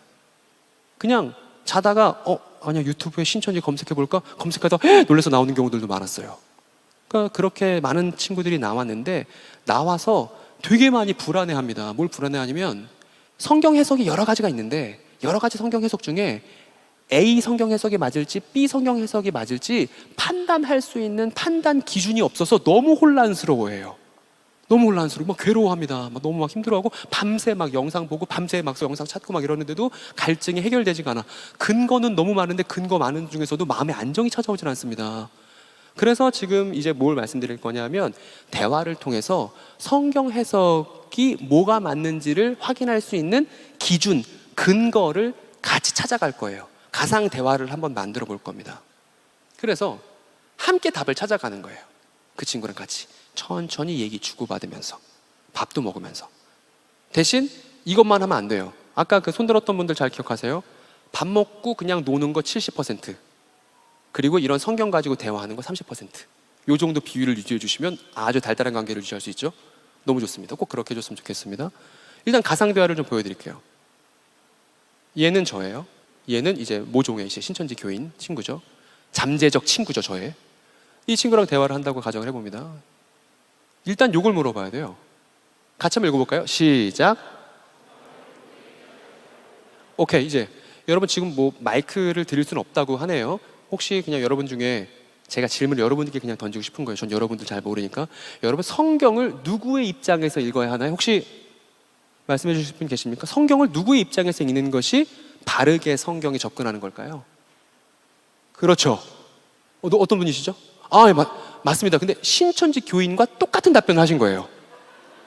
그냥 자다가 아니야 유튜브에 신천지 검색해볼까? 검색하다 놀라서 나오는 경우들도 많았어요. 그러니까 그렇게 많은 친구들이 나왔는데 나와서 되게 많이 불안해합니다. 뭘 불안해하냐면 성경 해석이 여러 가지가 있는데 여러 가지 성경 해석 중에 A 성경 해석이 맞을지 B 성경 해석이 맞을지 판단할 수 있는 판단 기준이 없어서 너무 혼란스러워해요. 너무 혼란스러워, 막 괴로워합니다. 막 너무 막 힘들어하고 밤새 막 영상 보고 밤새 막 영상 찾고 막 이러는데도 갈증이 해결되지가 않아. 근거는 너무 많은데 근거 많은 중에서도 마음의 안정이 찾아오질 않습니다. 그래서 지금 이제 뭘 말씀드릴 거냐면 대화를 통해서 성경 해석이 뭐가 맞는지를 확인할 수 있는 기준, 근거를 같이 찾아갈 거예요. 가상 대화를 한번 만들어 볼 겁니다. 그래서 함께 답을 찾아가는 거예요. 그 친구랑 같이 천천히 얘기 주고받으면서 밥도 먹으면서. 대신 이것만 하면 안 돼요. 아까 그 손들었던 분들 잘 기억하세요? 밥 먹고 그냥 노는 거 70%, 그리고 이런 성경 가지고 대화하는 거 30%. 요 정도 비율을 유지해 주시면 아주 달달한 관계를 유지할 수 있죠. 너무 좋습니다. 꼭 그렇게 해줬으면 좋겠습니다. 일단 가상 대화를 좀 보여드릴게요. 얘는 저예요. 얘는 이제 모종의 이제 신천지 교인 친구죠. 잠재적 친구죠, 저의. 이 친구랑 대화를 한다고 가정을 해봅니다. 일단 요걸 물어봐야 돼요. 같이 한번 읽어볼까요? 시작. 오케이, 이제 여러분 지금 뭐 마이크를 드릴 수는 없다고 하네요. 혹시 그냥 여러분 중에 제가 질문을 여러분들께 그냥 던지고 싶은 거예요. 전 여러분들 잘 모르니까. 여러분 성경을 누구의 입장에서 읽어야 하나요? 혹시 말씀해 주실 분 계십니까? 성경을 누구의 입장에서 읽는 것이 바르게 성경에 접근하는 걸까요? 그렇죠. 어떤 분이시죠? 맞습니다. 근데 신천지 교인과 똑같은 답변을 하신 거예요.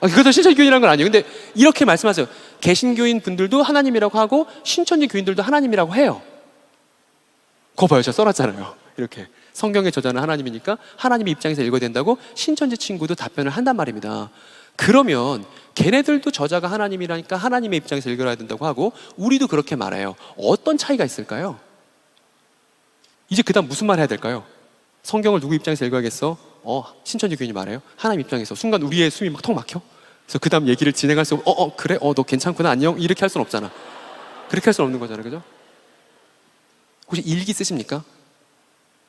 그것도 신천지 교인이라는 건 아니에요. 근데 이렇게 말씀하세요. 개신교인 분들도 하나님이라고 하고 신천지 교인들도 하나님이라고 해요. 그거 봐요. 제가 써놨잖아요. 이렇게 성경의 저자는 하나님이니까 하나님의 입장에서 읽어야 된다고 신천지 친구도 답변을 한단 말입니다. 그러면 걔네들도 저자가 하나님이라니까 하나님의 입장에서 읽어야 된다고 하고 우리도 그렇게 말해요. 어떤 차이가 있을까요? 이제 그 다음 무슨 말 해야 될까요? 성경을 누구 입장에서 읽어야겠어? 신천지 교인이 말해요. 하나님 입장에서. 순간 우리의 숨이 막 턱 막혀. 그래서 그 다음 얘기를 진행할 수 없고 그래? 너 괜찮구나 안녕? 이렇게 할 수는 없잖아. 그렇게 할 수는 없는 거잖아요. 그죠? 혹시 일기 쓰십니까?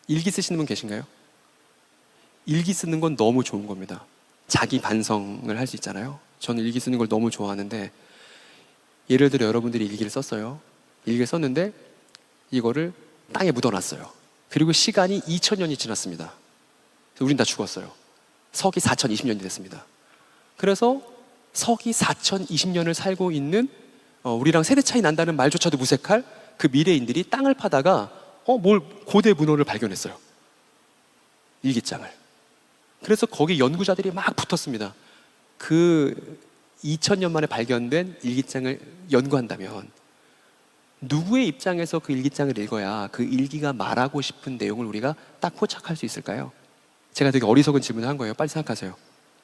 일기 쓰시는 분 계신가요? 일기 쓰는 건 너무 좋은 겁니다. 자기 반성을 할 수 있잖아요. 저는 일기 쓰는 걸 너무 좋아하는데 예를 들어 여러분들이 일기를 썼어요. 일기를 썼는데 이거를 땅에 묻어놨어요. 그리고 시간이 2000년이 지났습니다. 우린 다 죽었어요. 서기 4020년이 됐습니다. 그래서 서기 4020년을 살고 있는 우리랑 세대 차이 난다는 말조차도 무색할 그 미래인들이 땅을 파다가 고대 문헌을 발견했어요. 일기장을. 그래서 거기 연구자들이 막 붙었습니다. 그 2000년 만에 발견된 일기장을 연구한다면 누구의 입장에서 그 일기장을 읽어야 그 일기가 말하고 싶은 내용을 우리가 딱 포착할 수 있을까요? 제가 되게 어리석은 질문을 한 거예요. 빨리 생각하세요.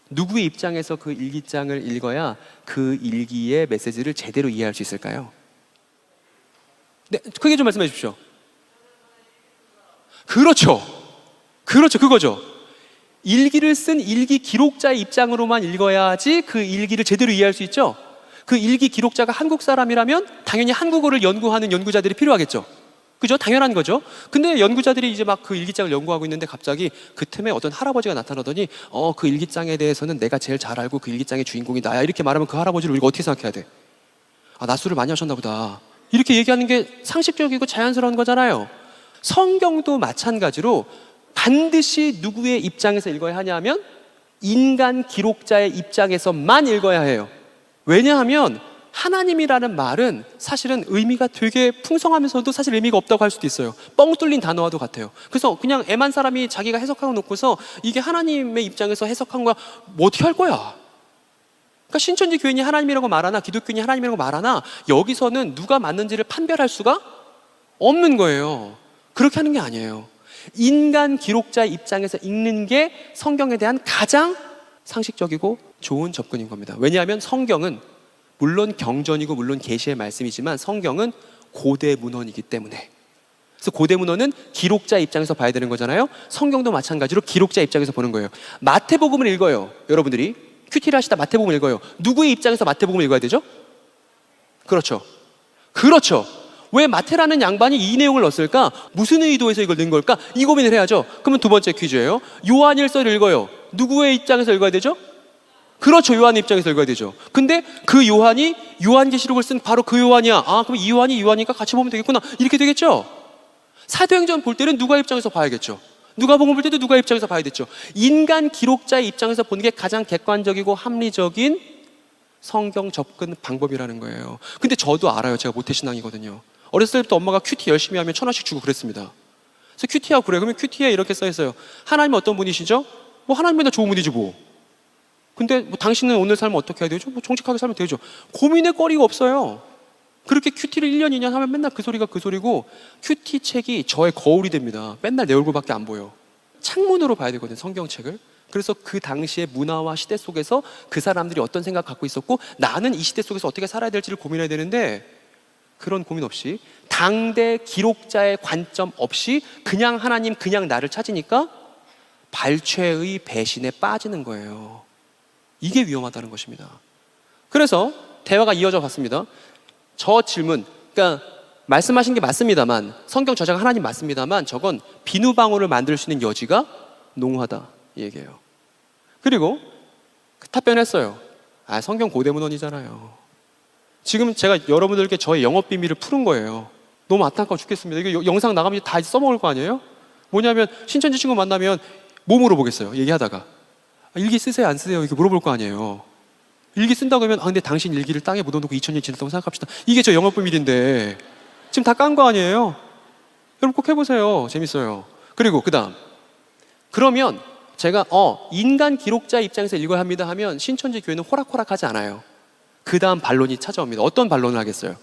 누구의 입장에서 그 일기장을 읽어야 그 일기의 메시지를 제대로 이해할 수 있을까요? 네, 크게 좀 말씀해 주십시오. 그렇죠. 그거죠. 일기를 쓴 일기 기록자의 입장으로만 읽어야지 그 일기를 제대로 이해할 수 있죠. 그 일기 기록자가 한국 사람이라면 당연히 한국어를 연구하는 연구자들이 필요하겠죠. 그죠? 당연한 거죠. 근데 연구자들이 이제 막 그 일기장을 연구하고 있는데 갑자기 그 틈에 어떤 할아버지가 나타나더니 그 일기장에 대해서는 내가 제일 잘 알고 그 일기장의 주인공이 나야. 이렇게 말하면 그 할아버지를 우리가 어떻게 생각해야 돼? 낮술을 많이 하셨나 보다. 이렇게 얘기하는 게 상식적이고 자연스러운 거잖아요. 성경도 마찬가지로 반드시 누구의 입장에서 읽어야 하냐면 인간 기록자의 입장에서만 읽어야 해요. 왜냐하면 하나님이라는 말은 사실은 의미가 되게 풍성하면서도 사실 의미가 없다고 할 수도 있어요. 뻥 뚫린 단어와도 같아요. 그래서 그냥 애만 사람이 자기가 해석하고 놓고서 이게 하나님의 입장에서 해석한 거야, 뭐 어떻게 할 거야? 그러니까 신천지 교인이 하나님이라고 말하나 기독교인이 하나님이라고 말하나 여기서는 누가 맞는지를 판별할 수가 없는 거예요. 그렇게 하는 게 아니에요. 인간 기록자의 입장에서 읽는 게 성경에 대한 가장 상식적이고 좋은 접근인 겁니다. 왜냐하면 성경은 물론 경전이고 물론 계시의 말씀이지만 성경은 고대 문헌이기 때문에 그래서 고대문헌은 기록자 입장에서 봐야 되는 거잖아요. 성경도 마찬가지로 기록자 입장에서 보는 거예요. 마태복음을 읽어요. 여러분들이 큐티를 하시다 마태복음을 읽어요. 누구의 입장에서 마태복음을 읽어야 되죠? 그렇죠. 그렇죠. 왜 마태라는 양반이 이 내용을 넣었을까? 무슨 의도에서 이걸 넣은 걸까? 이 고민을 해야죠. 그러면 두 번째 퀴즈예요. 요한일서를 읽어요. 누구의 입장에서 읽어야 되죠? 그렇죠. 요한의 입장에서 읽어야 되죠. 근데 그 요한이 요한계시록을 쓴 바로 그 요한이야. 아, 그럼 이 요한이 요한이니까 같이 보면 되겠구나. 이렇게 되겠죠? 사도행전 볼 때는 누가 입장에서 봐야겠죠. 누가복음 볼 때도 누가 입장에서 봐야겠죠. 인간 기록자의 입장에서 보는 게 가장 객관적이고 합리적인 성경 접근 방법이라는 거예요. 근데 저도 알아요. 제가 모태신앙이거든요. 어렸을 때부터 엄마가 큐티 열심히 하면 1,000원씩 주고 그랬습니다. 그래서 큐티하고 그래. 그러면 큐티에 이렇게 써 있어요. 하나님은 어떤 분이시죠? 뭐 하나님은 좋은 분이지 뭐. 근데 뭐 당신은 오늘 살면 어떻게 해야 되죠? 뭐 정직하게 살면 되죠. 고민의 거리가 없어요. 그렇게 큐티를 1년, 2년 하면 맨날 그 소리가 그 소리고 큐티 책이 저의 거울이 됩니다. 맨날 내 얼굴밖에 안 보여. 창문으로 봐야 되거든요, 성경책을. 그래서 그 당시의 문화와 시대 속에서 그 사람들이 어떤 생각 갖고 있었고 나는 이 시대 속에서 어떻게 살아야 될지를 고민해야 되는데 그런 고민 없이 당대 기록자의 관점 없이 그냥 하나님, 그냥 나를 찾으니까 발췌의 배신에 빠지는 거예요. 이게 위험하다는 것입니다. 그래서 대화가 이어져 갔습니다. 저 질문, 그러니까 말씀하신 게 맞습니다만 성경 저자가 하나님 맞습니다만 저건 비누방울을 만들 수 있는 여지가 농후하다 이 얘기예요. 그리고 답변했어요. 아, 성경 고대문헌이잖아요. 지금 제가 여러분들께 저의 영업 비밀을 푸는 거예요. 너무 안타까워 죽겠습니다. 이거 영상 나가면 다 써먹을 거 아니에요? 뭐냐면 신천지 친구 만나면 뭐 물어보겠어요? 얘기하다가 아, 일기 쓰세요 안 쓰세요? 이렇게 물어볼 거 아니에요. 일기 쓴다고 하면 아 근데 당신 일기를 땅에 묻어놓고 2000년 지났다고 생각합시다. 이게 저 영업 비밀인데 지금 다 깐 거 아니에요? 여러분 꼭 해보세요. 재밌어요. 그리고 그 다음 그러면 제가 인간 기록자 입장에서 읽어야 합니다 하면 신천지 교회는 호락호락하지 않아요. 그 다음 반론이 찾아옵니다. 어떤 반론을 하겠어요?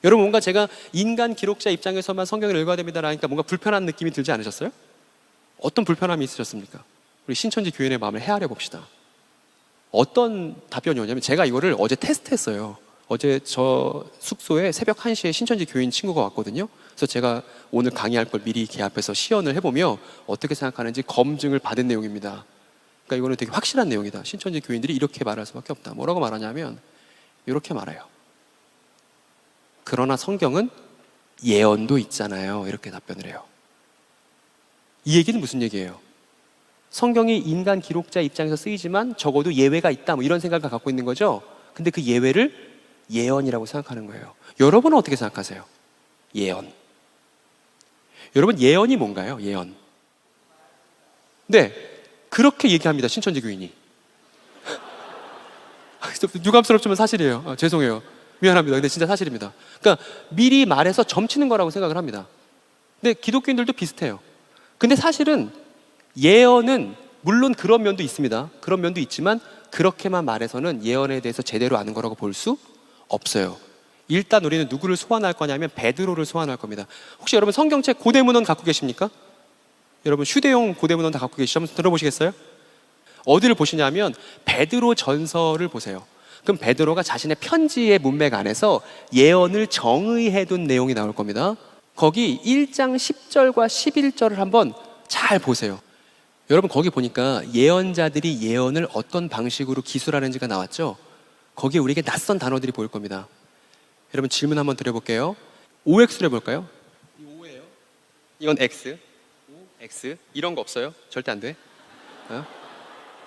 여러분 뭔가 제가 인간 기록자 입장에서만 성경을 읽어야 됩니다 라니까 뭔가 불편한 느낌이 들지 않으셨어요? 어떤 불편함이 있으셨습니까? 우리 신천지 교인의 마음을 헤아려 봅시다. 어떤 답변이 오냐면 제가 이거를 어제 테스트했어요. 어제 저 숙소에 새벽 1시에 신천지 교인 친구가 왔거든요. 그래서 제가 오늘 강의할 걸 미리 걔앞에서 시연을 해보며 어떻게 생각하는지 검증을 받은 내용입니다. 그러니까 이거는 되게 확실한 내용이다. 신천지 교인들이 이렇게 말할 수밖에 없다. 뭐라고 말하냐면 이렇게 말해요. 그러나 성경은 예언도 있잖아요. 이렇게 답변을 해요. 이 얘기는 무슨 얘기예요? 성경이 인간 기록자 입장에서 쓰이지만 적어도 예외가 있다. 뭐 이런 생각을 갖고 있는 거죠. 근데 그 예외를 예언이라고 생각하는 거예요. 여러분은 어떻게 생각하세요? 예언. 여러분 예언이 뭔가요? 예언. 네, 그렇게 얘기합니다. 신천지 교인이. 유감스럽지만 사실이에요. 죄송해요. 미안합니다. 근데 진짜 사실입니다. 그러니까 미리 말해서 점치는 거라고 생각을 합니다. 근데 기독교인들도 비슷해요. 근데 사실은 예언은 물론 그런 면도 있습니다. 그런 면도 있지만 그렇게만 말해서는 예언에 대해서 제대로 아는 거라고 볼 수 없어요. 일단 우리는 누구를 소환할 거냐면 베드로를 소환할 겁니다. 혹시 여러분 성경책 고대문헌 갖고 계십니까? 여러분 휴대용 고대문헌 다 갖고 계시죠? 한번 들어보시겠어요? 어디를 보시냐면 베드로 전서를 보세요. 그럼 베드로가 자신의 편지의 문맥 안에서 예언을 정의해둔 내용이 나올 겁니다. 거기 1장 10절과 11절을 한번 잘 보세요. 여러분 거기 보니까 예언자들이 예언을 어떤 방식으로 기술하는지가 나왔죠? 거기에 우리에게 낯선 단어들이 보일 겁니다. 여러분 질문 한번 드려볼게요. OX를 해볼까요? 이 O예요. 이건 X. X. 이런 거 없어요? 절대 안 돼.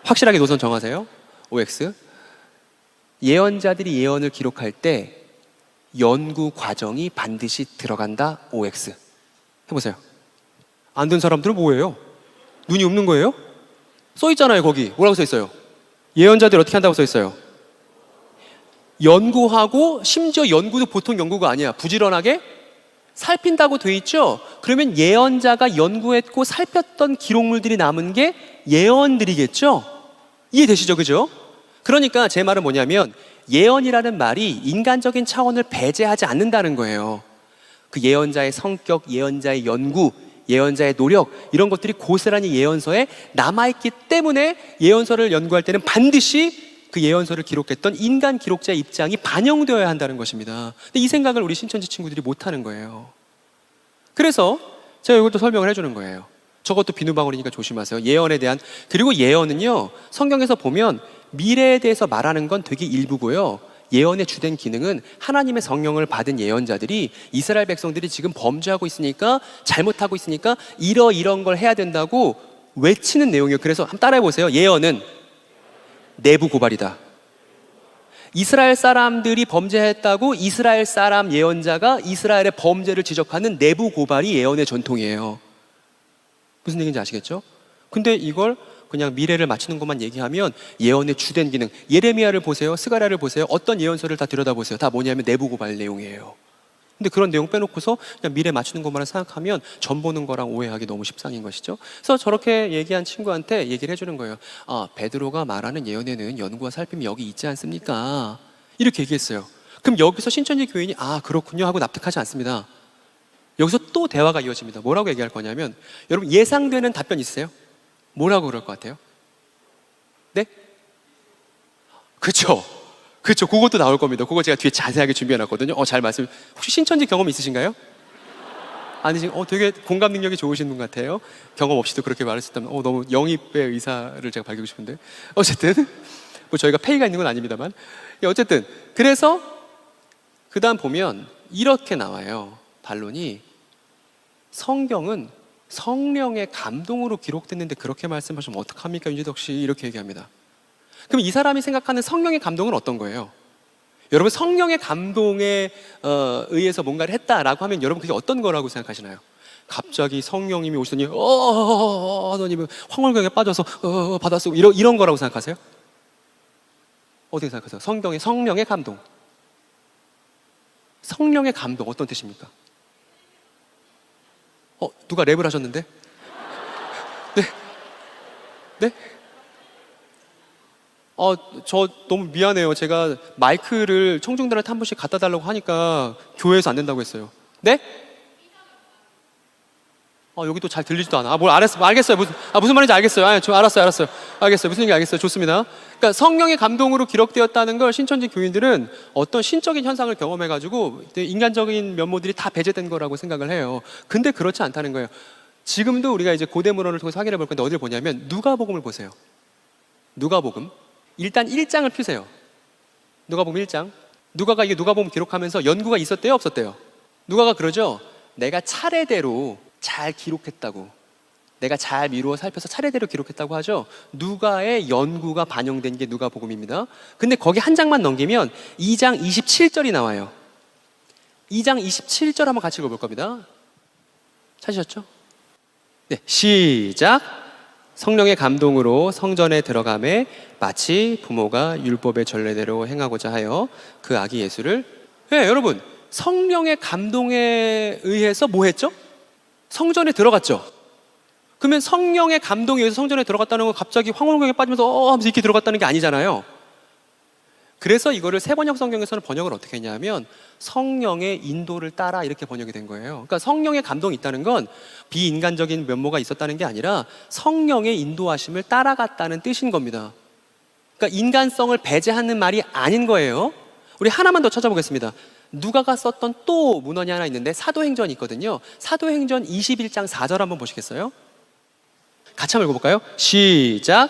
확실하게 노선 정하세요. OX. 예언자들이 예언을 기록할 때 연구 과정이 반드시 들어간다. OX. 해보세요. 안 된 사람들은 뭐예요? 눈이 없는 거예요? 써 있잖아요. 거기 뭐라고 써 있어요? 예언자들이 어떻게 한다고 써 있어요? 연구하고 심지어 연구도 보통 연구가 아니야. 부지런하게 살핀다고 돼 있죠? 그러면 예언자가 연구했고 살폈던 기록물들이 남은 게 예언들이겠죠? 이해되시죠? 그죠? 그러니까 제 말은 뭐냐면 예언이라는 말이 인간적인 차원을 배제하지 않는다는 거예요. 그 예언자의 성격, 예언자의 연구, 예언자의 노력 이런 것들이 고스란히 예언서에 남아있기 때문에 예언서를 연구할 때는 반드시 그 예언서를 기록했던 인간 기록자의 입장이 반영되어야 한다는 것입니다. 근데 이 생각을 우리 신천지 친구들이 못하는 거예요. 그래서 제가 이것도 설명을 해주는 거예요. 저것도 비누방울이니까 조심하세요. 예언에 대한, 그리고 예언은요, 성경에서 보면 미래에 대해서 말하는 건 되게 일부고요. 예언의 주된 기능은 하나님의 성령을 받은 예언자들이 이스라엘 백성들이 지금 범죄하고 있으니까, 잘못하고 있으니까 이런 걸 해야 된다고 외치는 내용이에요. 그래서 한번 따라해 보세요. 예언은 내부 고발이다. 이스라엘 사람들이 범죄했다고 이스라엘 사람 예언자가 이스라엘의 범죄를 지적하는 내부 고발이 예언의 전통이에요. 무슨 얘기인지 아시겠죠? 근데 이걸 그냥 미래를 맞추는 것만 얘기하면 예언의 주된 기능, 예레미야를 보세요, 스가랴를 보세요, 어떤 예언서를 다 들여다보세요. 다 뭐냐면 내부 고발 내용이에요. 근데 그런 내용 빼놓고서 그냥 미래 맞추는 것만 생각하면 전 보는 거랑 오해하기 너무 십상인 것이죠. 그래서 저렇게 얘기한 친구한테 얘기를 해주는 거예요. 아, 베드로가 말하는 예언에는 연구와 살핌이 여기 있지 않습니까? 이렇게 얘기했어요. 그럼 여기서 신천지 교인이 아, 그렇군요 하고 납득하지 않습니다. 여기서 또 대화가 이어집니다. 뭐라고 얘기할 거냐면, 여러분 예상되는 답변 있으세요? 뭐라고 그럴 것 같아요? 네? 그쵸? 그것도 나올 겁니다. 그거 제가 뒤에 자세하게 준비해놨거든요. 잘 말씀. 혹시 신천지 경험 있으신가요? 아니, 되게 공감 능력이 좋으신 분 같아요. 경험 없이도 그렇게 말할 수 있다면 너무 영입의 의사를 제가 밝히고 싶은데, 어쨌든 뭐 저희가 페이가 있는 건 아닙니다만, 어쨌든 그래서 그 다음 보면 이렇게 나와요. 반론이, 성경은 성령의 감동으로 기록됐는데 그렇게 말씀하시면 어떡합니까? 윤재덕 씨 이렇게 얘기합니다. 그럼 이 사람이 생각하는 성령의 감동은 어떤 거예요? 여러분 성령의 감동에 의해서 뭔가를 했다라고 하면 여러분 그게 어떤 거라고 생각하시나요? 갑자기 성령님이 오시더니 하더니 황홀경에 빠져서 바다 쓰고 이런 거라고 생각하세요? 어떻게 생각하세요? 성령의 감동. 성령의 감동 어떤 뜻입니까? 누가 랩을 하셨는데? 네? 네? 저 너무 미안해요. 제가 마이크를 청중들한테 한 번씩 갖다 달라고 하니까 교회에서 안 된다고 했어요. 네? 여기 또 잘 들리지도 않아. 뭘 알겠어요. 무슨 말인지 알겠어요. 저 알았어요. 알겠어요. 무슨 얘기 알겠어요. 좋습니다. 그러니까 성령의 감동으로 기록되었다는 걸 신천지 교인들은 어떤 신적인 현상을 경험해가지고 인간적인 면모들이 다 배제된 거라고 생각을 해요. 근데 그렇지 않다는 거예요. 지금도 우리가 이제 고대 문헌을 통해서 확인해 볼 건데 어디를 보냐면 누가복음을 보세요. 누가복음. 일단 1장을 펴세요. 누가복음 1장. 누가가 이게 누가복음 기록하면서 연구가 있었대요, 없었대요? 누가가 그러죠. 내가 차례대로 잘 기록했다고, 내가 잘 미루어 살펴서 차례대로 기록했다고 하죠. 누가의 연구가 반영된 게 누가복음입니다. 근데 거기 한 장만 넘기면 2장 27절이 나와요. 2장 27절 한번 같이 읽어볼 겁니다. 찾으셨죠? 네, 시작. 성령의 감동으로 성전에 들어가매 마치 부모가 율법의 전례대로 행하고자 하여 그 아기 예수를. 네, 여러분 성령의 감동에 의해서 뭐 했죠? 성전에 들어갔죠. 그러면 성령의 감동에 의해서 성전에 들어갔다는 건 갑자기 황홀경에 빠지면서 하면서 이렇게 들어갔다는 게 아니잖아요. 그래서 이거를 세번역 성경에서는 번역을 어떻게 했냐면 성령의 인도를 따라 이렇게 번역이 된 거예요. 그러니까 성령의 감동이 있다는 건 비인간적인 면모가 있었다는 게 아니라 성령의 인도하심을 따라갔다는 뜻인 겁니다. 그러니까 인간성을 배제하는 말이 아닌 거예요. 우리 하나만 더 찾아보겠습니다. 누가가 썼던 또 문헌이 하나 있는데 사도행전이 있거든요. 사도행전 21장 4절 한번 보시겠어요? 같이 한번 읽어볼까요? 시작.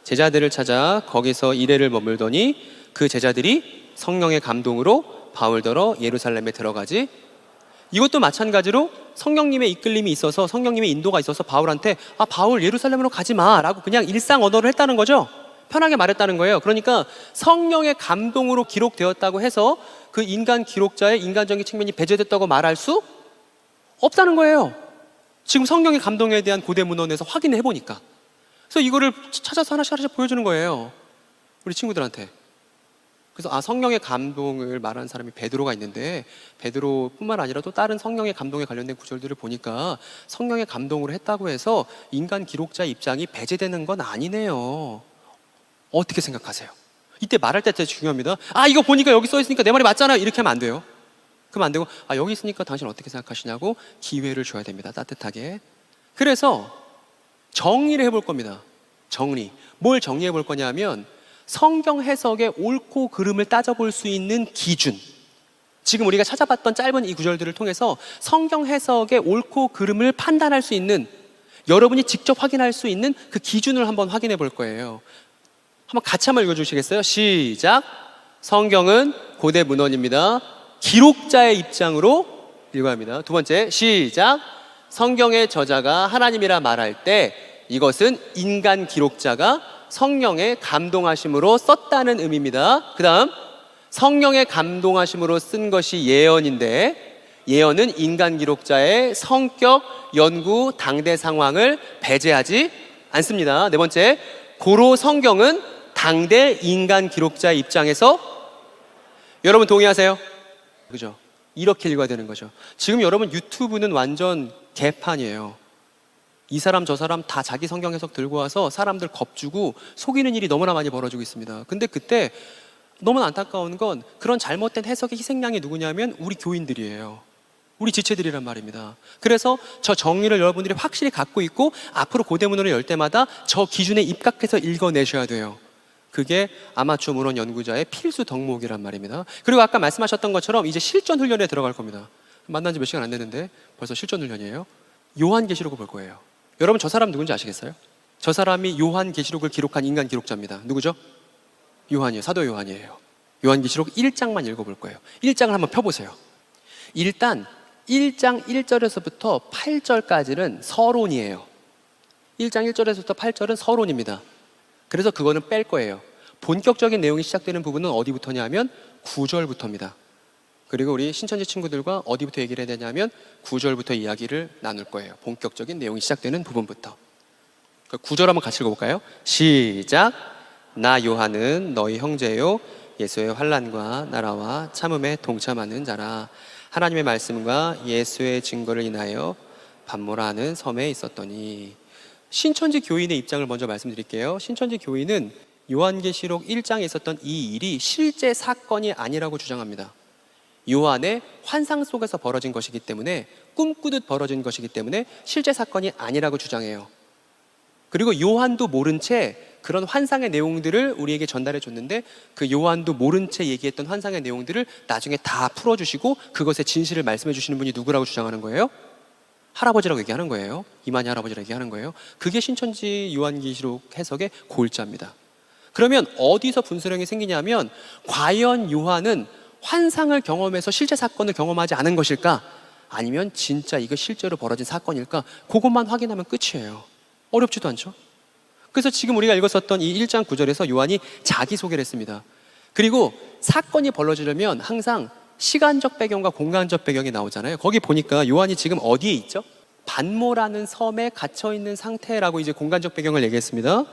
제자들을 찾아 거기서 이레를 머물더니 그 제자들이 성령의 감동으로 바울더러 예루살렘에 들어가지. 이것도 마찬가지로 성령님의 이끌림이 있어서, 성령님의 인도가 있어서 바울한테 바울 예루살렘으로 가지 마 라고 그냥 일상 언어를 했다는 거죠. 편하게 말했다는 거예요. 그러니까 성령의 감동으로 기록되었다고 해서 그 인간 기록자의 인간적인 측면이 배제됐다고 말할 수 없다는 거예요. 지금 성령의 감동에 대한 고대 문헌에서 확인해 보니까. 그래서 이거를 찾아서 하나씩 보여주는 거예요, 우리 친구들한테. 그래서 성령의 감동을 말하는 사람이 베드로가 있는데, 베드로뿐만 아니라 또 다른 성령의 감동에 관련된 구절들을 보니까 성령의 감동으로 했다고 해서 인간 기록자의 입장이 배제되는 건 아니네요. 어떻게 생각하세요? 이때 말할 때 되게 중요합니다. 이거 보니까 여기 써 있으니까 내 말이 맞잖아요, 이렇게 하면 안 돼요. 그러면 안 되고 여기 있으니까 당신 어떻게 생각하시냐고 기회를 줘야 됩니다, 따뜻하게. 그래서 정리를 해볼 겁니다. 정리. 뭘 정리해 볼 거냐면 성경 해석의 옳고 그름을 따져볼 수 있는 기준. 지금 우리가 찾아봤던 짧은 이 구절들을 통해서 성경 해석의 옳고 그름을 판단할 수 있는, 여러분이 직접 확인할 수 있는 그 기준을 한번 확인해 볼 거예요. 한번 같이 한번 읽어주시겠어요? 시작. 성경은 고대 문헌입니다. 기록자의 입장으로 읽어야 합니다. 두 번째, 시작. 성경의 저자가 하나님이라 말할 때 이것은 인간 기록자가 성령의 감동하심으로 썼다는 의미입니다. 그 다음, 성령의 감동하심으로 쓴 것이 예언인데 예언은 인간 기록자의 성격, 연구, 당대 상황을 배제하지 않습니다. 네 번째, 고로 성경은 당대 인간 기록자의 입장에서, 여러분 동의하세요? 그죠? 이렇게 읽어야 되는 거죠. 지금 여러분 유튜브는 완전 개판이에요. 이 사람 저 사람 다 자기 성경 해석 들고 와서 사람들 겁주고 속이는 일이 너무나 많이 벌어지고 있습니다. 근데 그때 너무 안타까운 건 그런 잘못된 해석의 희생양이 누구냐면 우리 교인들이에요. 우리 지체들이란 말입니다. 그래서 저 정의를 여러분들이 확실히 갖고 있고 앞으로 고대문헌을 열 때마다 저 기준에 입각해서 읽어내셔야 돼요. 그게 아마추어 문헌 연구자의 필수 덕목이란 말입니다. 그리고 아까 말씀하셨던 것처럼 이제 실전 훈련에 들어갈 겁니다. 만난 지 몇 시간 안 됐는데 벌써 실전 훈련이에요. 요한계시록을 볼 거예요. 여러분 저 사람 누군지 아시겠어요? 저 사람이 요한계시록을 기록한 인간 기록자입니다. 누구죠? 요한이에요. 사도 요한이에요. 요한계시록 1장만 읽어볼 거예요. 1장을 한번 펴보세요. 일단 1장 1절에서부터 8절까지는 서론이에요. 1장 1절에서부터 8절은 서론입니다. 그래서 그거는 뺄 거예요. 본격적인 내용이 시작되는 부분은 어디부터냐 하면 9절부터입니다. 그리고 우리 신천지 친구들과 어디부터 얘기를 해야 되냐면 9절부터 이야기를 나눌 거예요. 본격적인 내용이 시작되는 부분부터. 9절 한번 같이 읽어볼까요? 시작. 나 요한은 너희 형제요 예수의 환난과 나라와 참음에 동참하는 자라. 하나님의 말씀과 예수의 증거를 인하여 반모라는 섬에 있었더니. 신천지 교인의 입장을 먼저 말씀드릴게요. 신천지 교인은 요한계시록 1장에 있었던 이 일이 실제 사건이 아니라고 주장합니다. 요한의 환상 속에서 벌어진 것이기 때문에, 꿈꾸듯 벌어진 것이기 때문에 실제 사건이 아니라고 주장해요. 그리고 요한도 모른 채 그런 환상의 내용들을 우리에게 전달해 줬는데 그 요한도 모른 채 얘기했던 환상의 내용들을 나중에 다 풀어주시고 그것의 진실을 말씀해 주시는 분이 누구라고 주장하는 거예요? 할아버지라고 얘기하는 거예요. 이만희 할아버지라고 얘기하는 거예요. 그게 신천지 요한계시록 해석의 골자입니다. 그러면 어디서 분수령이 생기냐면, 과연 요한은 환상을 경험해서 실제 사건을 경험하지 않은 것일까? 아니면 진짜 이거 실제로 벌어진 사건일까? 그것만 확인하면 끝이에요. 어렵지도 않죠? 그래서 지금 우리가 읽었었던 이 1장 9절에서 요한이 자기소개를 했습니다. 그리고 사건이 벌어지려면 항상 시간적 배경과 공간적 배경이 나오잖아요. 거기 보니까 요한이 지금 어디에 있죠? 반모라는 섬에 갇혀있는 상태라고 이제 공간적 배경을 얘기했습니다.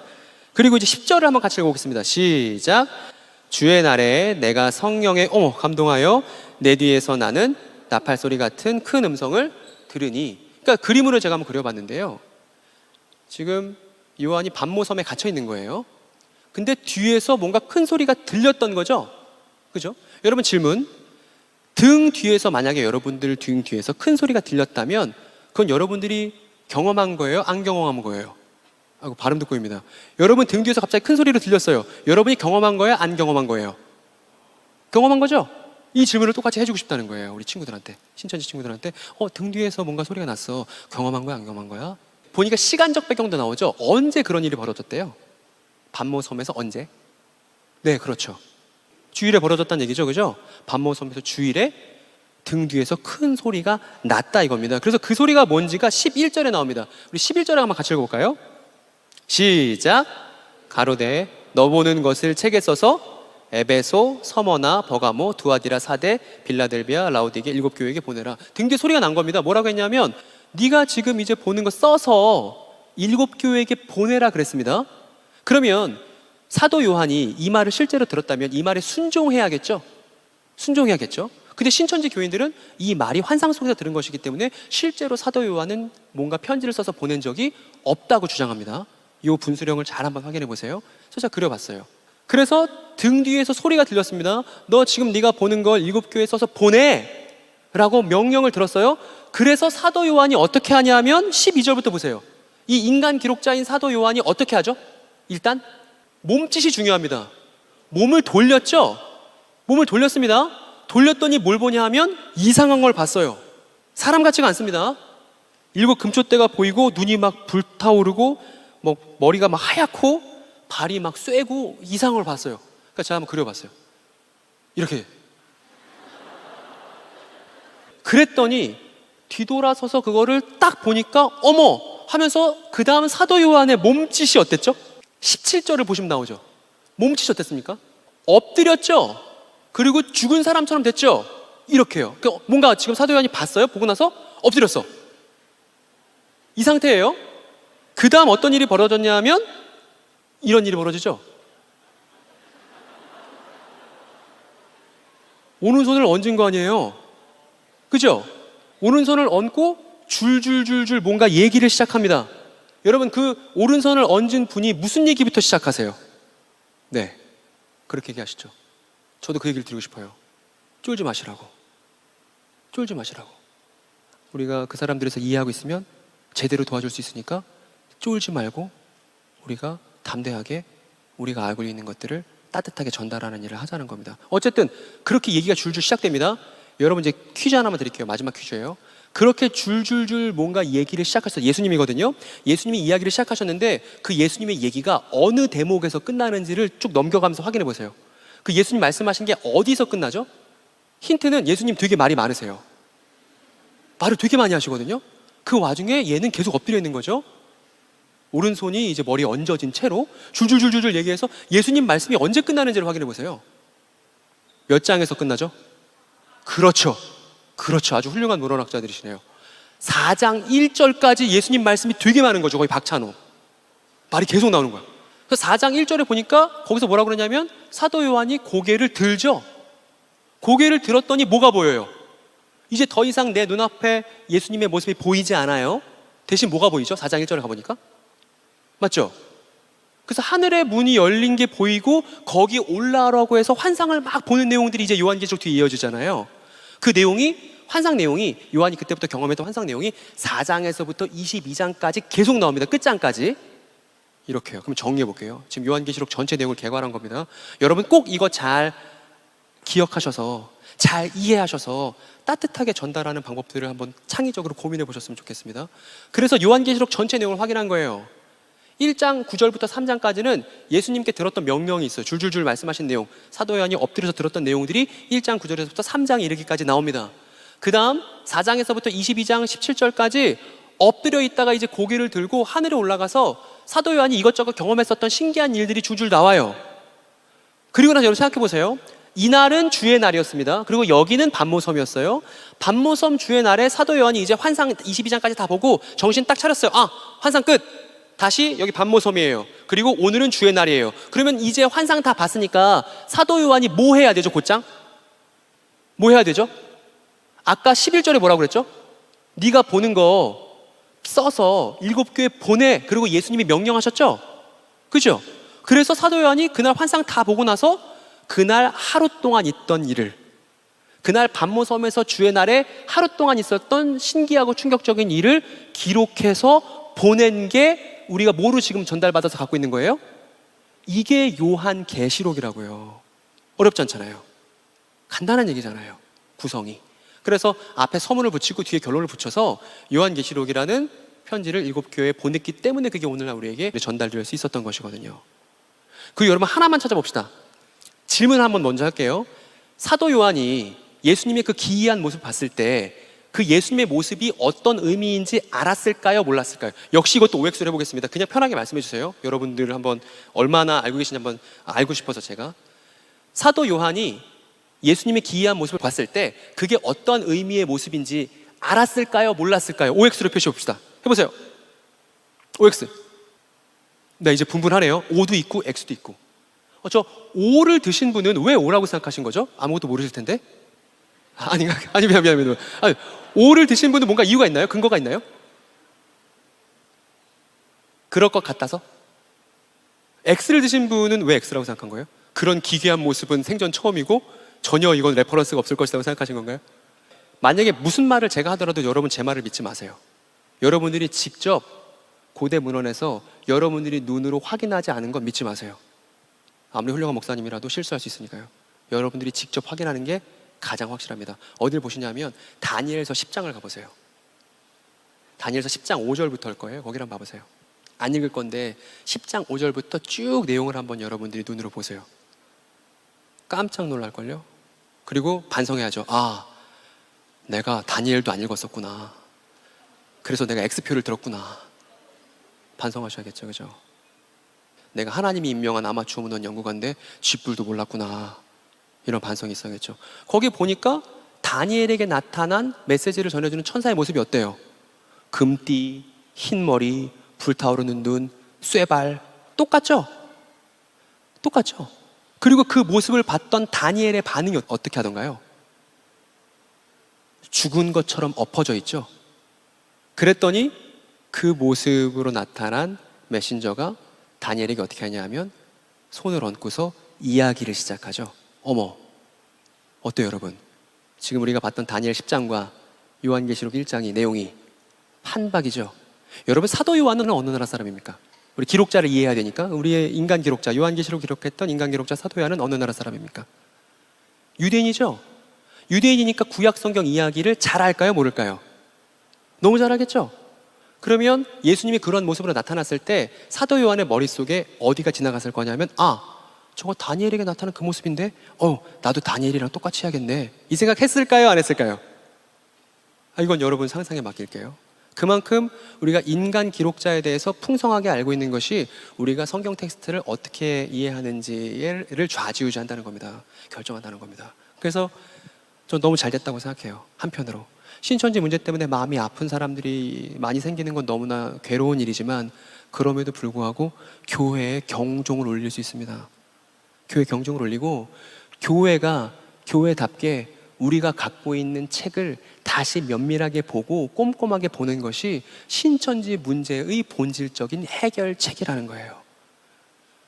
그리고 이제 10절을 한번 같이 읽어보겠습니다. 시작. 주의 날에 내가 성령에 감동하여 내 뒤에서 나는 나팔소리 같은 큰 음성을 들으니. 그러니까 그림으로 제가 한번 그려봤는데요. 지금 요한이 반모섬에 갇혀 있는 거예요. 근데 뒤에서 뭔가 큰 소리가 들렸던 거죠. 그죠? 여러분 질문. 등 뒤에서, 만약에 여러분들 등 뒤에서 큰 소리가 들렸다면 그건 여러분들이 경험한 거예요? 안 경험한 거예요? 발음 듣고입니다. 여러분 등 뒤에서 갑자기 큰 소리로 들렸어요. 여러분이 경험한 거예요? 안 경험한 거예요? 경험한 거죠? 이 질문을 똑같이 해주고 싶다는 거예요. 우리 친구들한테, 신천지 친구들한테. 등 뒤에서 뭔가 소리가 났어. 경험한 거야? 안 경험한 거야? 보니까 시간적 배경도 나오죠. 언제 그런 일이 벌어졌대요? 반모섬에서 언제? 네, 그렇죠. 주일에 벌어졌다는 얘기죠. 그죠? 반모섬에서 주일에 등 뒤에서 큰 소리가 났다 이겁니다. 그래서 그 소리가 뭔지가 11절에 나옵니다. 우리 11절에 한번 같이 읽어볼까요? 시작. 가로되 너 보는 것을 책에 써서 에베소, 서머나, 버가모, 두아디라, 사데, 빌라델비아, 라오디게 7교회에게 보내라. 등 뒤에 소리가 난 겁니다. 뭐라고 했냐면 네가 지금 이제 보는 거 써서 7교회에게 보내라 그랬습니다. 그러면 사도 요한이 이 말을 실제로 들었다면 이 말에 순종해야겠죠? 순종해야겠죠? 근데 신천지 교인들은 이 말이 환상 속에서 들은 것이기 때문에 실제로 사도 요한은 뭔가 편지를 써서 보낸 적이 없다고 주장합니다. 이 분수령을 잘 한번 확인해 보세요. 제가 그려봤어요. 그래서 등 뒤에서 소리가 들렸습니다. 너 지금 네가 보는 걸 7교회에 써서 보내! 라고 명령을 들었어요. 그래서 사도 요한이 어떻게 하냐 하면 12절부터 보세요. 이 인간 기록자인 사도 요한이 어떻게 하죠? 일단 몸짓이 중요합니다. 몸을 돌렸죠? 몸을 돌렸습니다. 돌렸더니 뭘 보냐 하면 이상한 걸 봤어요. 사람 같지가 않습니다. 7 금초대가 보이고 눈이 막 불타오르고 뭐 머리가 막 하얗고 발이 막 쇠고 이상한 걸 봤어요. 그러니까 제가 한번 그려봤어요. 이렇게. 그랬더니 뒤돌아서서 그거를 딱 보니까 어머 하면서 그 다음 사도 요한의 몸짓이 어땠죠? 17절을 보시면 나오죠. 몸짓이 어땠습니까? 엎드렸죠? 그리고 죽은 사람처럼 됐죠? 이렇게요. 그러니까 뭔가 지금 사도 요한이 봤어요? 보고 나서 엎드렸어. 이 상태예요. 그 다음 어떤 일이 벌어졌냐 하면 이런 일이 벌어지죠. 오른손을 얹은 거 아니에요? 그죠? 오른손을 얹고 줄줄줄줄 뭔가 얘기를 시작합니다. 여러분 그 오른손을 얹은 분이 무슨 얘기부터 시작하세요? 네, 그렇게 얘기하시죠. 저도 그 얘기를 드리고 싶어요. 쫄지 마시라고. 쫄지 마시라고. 우리가 그 사람들에서 이해하고 있으면 제대로 도와줄 수 있으니까 쫄지 말고 우리가 담대하게 우리가 알고 있는 것들을 따뜻하게 전달하는 일을 하자는 겁니다. 어쨌든 그렇게 얘기가 줄줄 시작됩니다. 여러분 이제 퀴즈 하나만 드릴게요. 마지막 퀴즈예요. 그렇게 줄줄줄 뭔가 얘기를 시작하셨어요. 예수님이거든요. 예수님이 이야기를 시작하셨는데 그 예수님의 얘기가 어느 대목에서 끝나는지를 쭉 넘겨가면서 확인해 보세요. 그 예수님 말씀하신 게 어디서 끝나죠? 힌트는 예수님 되게 말이 많으세요. 말을 되게 많이 하시거든요. 그 와중에 얘는 계속 엎드려 있는 거죠. 오른손이 이제 머리에 얹어진 채로 줄줄줄줄 얘기해서 예수님 말씀이 언제 끝나는지를 확인해 보세요. 몇 장에서 끝나죠? 그렇죠. 그렇죠. 아주 훌륭한 문헌학자들이시네요. 4장 1절까지 예수님 말씀이 되게 많은 거죠. 거의 박찬호. 말이 계속 나오는 거야. 그래서 4장 1절에 보니까 거기서 뭐라고 그러냐면 사도 요한이 고개를 들죠. 고개를 들었더니 뭐가 보여요? 이제 더 이상 내 눈앞에 예수님의 모습이 보이지 않아요. 대신 뭐가 보이죠? 4장 1절에 가보니까. 맞죠? 그래서 하늘의 문이 열린 게 보이고 거기 올라오라고 해서 환상을 막 보는 내용들이 이제 요한계시록 뒤에 이어지잖아요. 그 내용이 환상 내용이 요한이 그때부터 경험했던 환상 내용이 4장에서부터 22장까지 계속 나옵니다. 끝장까지. 이렇게요. 그럼 정리해 볼게요. 지금 요한계시록 전체 내용을 개괄한 겁니다. 여러분 꼭 이거 잘 기억하셔서 잘 이해하셔서 따뜻하게 전달하는 방법들을 한번 창의적으로 고민해 보셨으면 좋겠습니다. 그래서 요한계시록 전체 내용을 확인한 거예요. 1장 9절부터 3장까지는 예수님께 들었던 명령이 있어요. 줄줄줄 말씀하신 내용, 사도 요한이 엎드려서 들었던 내용들이 1장 9절에서부터 3장에 이르기까지 나옵니다. 그 다음 4장에서부터 22장 17절까지 엎드려 있다가 이제 고개를 들고 하늘에 올라가서 사도 요한이 이것저것 경험했었던 신기한 일들이 줄줄 나와요. 그리고 나서 여러분 생각해 보세요. 이날은 주의 날이었습니다. 그리고 여기는 반모섬이었어요. 반모섬 주의 날에 사도 요한이 이제 환상 22장까지 다 보고 정신 딱 차렸어요. 아, 환상 끝! 다시 여기 반모섬이에요. 그리고 오늘은 주의 날이에요. 그러면 이제 환상 다 봤으니까 사도 요한이 뭐 해야 되죠, 곧장? 뭐 해야 되죠? 아까 11절에 뭐라고 그랬죠? 네가 보는 거 써서 7교회 보내. 그리고 예수님이 명령하셨죠? 그죠? 그래서 사도 요한이 그날 환상 다 보고 나서 그날 하루 동안 있던 일을, 그날 반모섬에서 주의 날에 하루 동안 있었던 신기하고 충격적인 일을 기록해서 보낸 게 우리가 뭐로 지금 전달받아서 갖고 있는 거예요? 이게 요한계시록이라고요. 어렵지 않잖아요. 간단한 얘기잖아요. 구성이. 그래서 앞에 서문을 붙이고 뒤에 결론을 붙여서 요한계시록이라는 편지를 7교회에 보냈기 때문에 그게 오늘날 우리에게 전달될 수 있었던 것이거든요. 그 여러분 하나만 찾아봅시다. 질문 한번 먼저 할게요. 사도 요한이 예수님의 그 기이한 모습을 봤을 때 그 예수님의 모습이 어떤 의미인지 알았을까요? 몰랐을까요? 역시 이것도 OX를 해보겠습니다. 그냥 편하게 말씀해 주세요. 여러분들 한번 얼마나 알고 계신지 한번 알고 싶어서 제가. 사도 요한이 예수님의 기이한 모습을 봤을 때 그게 어떤 의미의 모습인지 알았을까요? 몰랐을까요? OX로 표시해 봅시다. 해보세요. OX. 네, 이제 분분하네요. O도 있고 X도 있고. 저 O를 드신 분은 왜 O라고 생각하신 거죠? 아무것도 모르실 텐데. 아니, 미안. 아니, O를 드신 분은 뭔가 이유가 있나요? 근거가 있나요? 그럴 것 같아서? X를 드신 분은 왜 X라고 생각한 거예요? 그런 기괴한 모습은 생전 처음이고 전혀 이건 레퍼런스가 없을 것이라고 생각하신 건가요? 만약에 무슨 말을 제가 하더라도 여러분 제 말을 믿지 마세요. 여러분들이 직접 고대 문헌에서 여러분들이 눈으로 확인하지 않은 건 믿지 마세요. 아무리 훌륭한 목사님이라도 실수할 수 있으니까요. 여러분들이 직접 확인하는 게 가장 확실합니다. 어딜 보시냐면 다니엘서 10장을 가보세요. 다니엘서 10장 5절부터일 거예요. 거기를 한번 봐보세요. 안 읽을 건데 10장 5절부터 쭉 내용을 한번 여러분들이 눈으로 보세요. 깜짝 놀랄걸요? 그리고 반성해야죠. 아, 내가 다니엘도 안 읽었었구나. 그래서 내가 X표를 들었구나. 반성하셔야겠죠, 그죠? 내가 하나님이 임명한 아마추어 문헌 연구가인데 쥐뿔도 몰랐구나. 이런 반성이 있어야겠죠. 거기 보니까 다니엘에게 나타난 메시지를 전해주는 천사의 모습이 어때요? 금띠, 흰머리, 불타오르는 눈, 쇠발. 똑같죠? 똑같죠? 그리고 그 모습을 봤던 다니엘의 반응이 어떻게 하던가요? 죽은 것처럼 엎어져 있죠? 그랬더니 그 모습으로 나타난 메신저가 다니엘에게 어떻게 하냐 하면 손을 얹고서 이야기를 시작하죠. 어머, 어때요 여러분? 지금 우리가 봤던 다니엘 10장과 요한계시록 1장이 내용이 판박이죠. 여러분, 사도 요한은 어느 나라 사람입니까? 우리 기록자를 이해해야 되니까. 우리의 인간 기록자, 요한계시록 기록했던 인간 기록자 사도 요한은 어느 나라 사람입니까? 유대인이죠. 유대인이니까 구약 성경 이야기를 잘 알까요, 모를까요? 너무 잘 알겠죠? 그러면 예수님이 그런 모습으로 나타났을 때 사도 요한의 머릿속에 어디가 지나갔을 거냐면, 아, 저거 다니엘에게 나타난 그 모습인데 나도 다니엘이랑 똑같이 해야겠네, 이 생각 했을까요, 안 했을까요? 이건 여러분 상상에 맡길게요. 그만큼 우리가 인간 기록자에 대해서 풍성하게 알고 있는 것이 우리가 성경 텍스트를 어떻게 이해하는지를 좌지우지한다는 겁니다. 결정한다는 겁니다. 그래서 전 너무 잘 됐다고 생각해요. 한편으로 신천지 문제 때문에 마음이 아픈 사람들이 많이 생기는 건 너무나 괴로운 일이지만, 그럼에도 불구하고 교회에 경종을 울릴 수 있습니다. 교회 경종을 울리고, 교회가 교회답게 우리가 갖고 있는 책을 다시 면밀하게 보고 꼼꼼하게 보는 것이 신천지 문제의 본질적인 해결책이라는 거예요.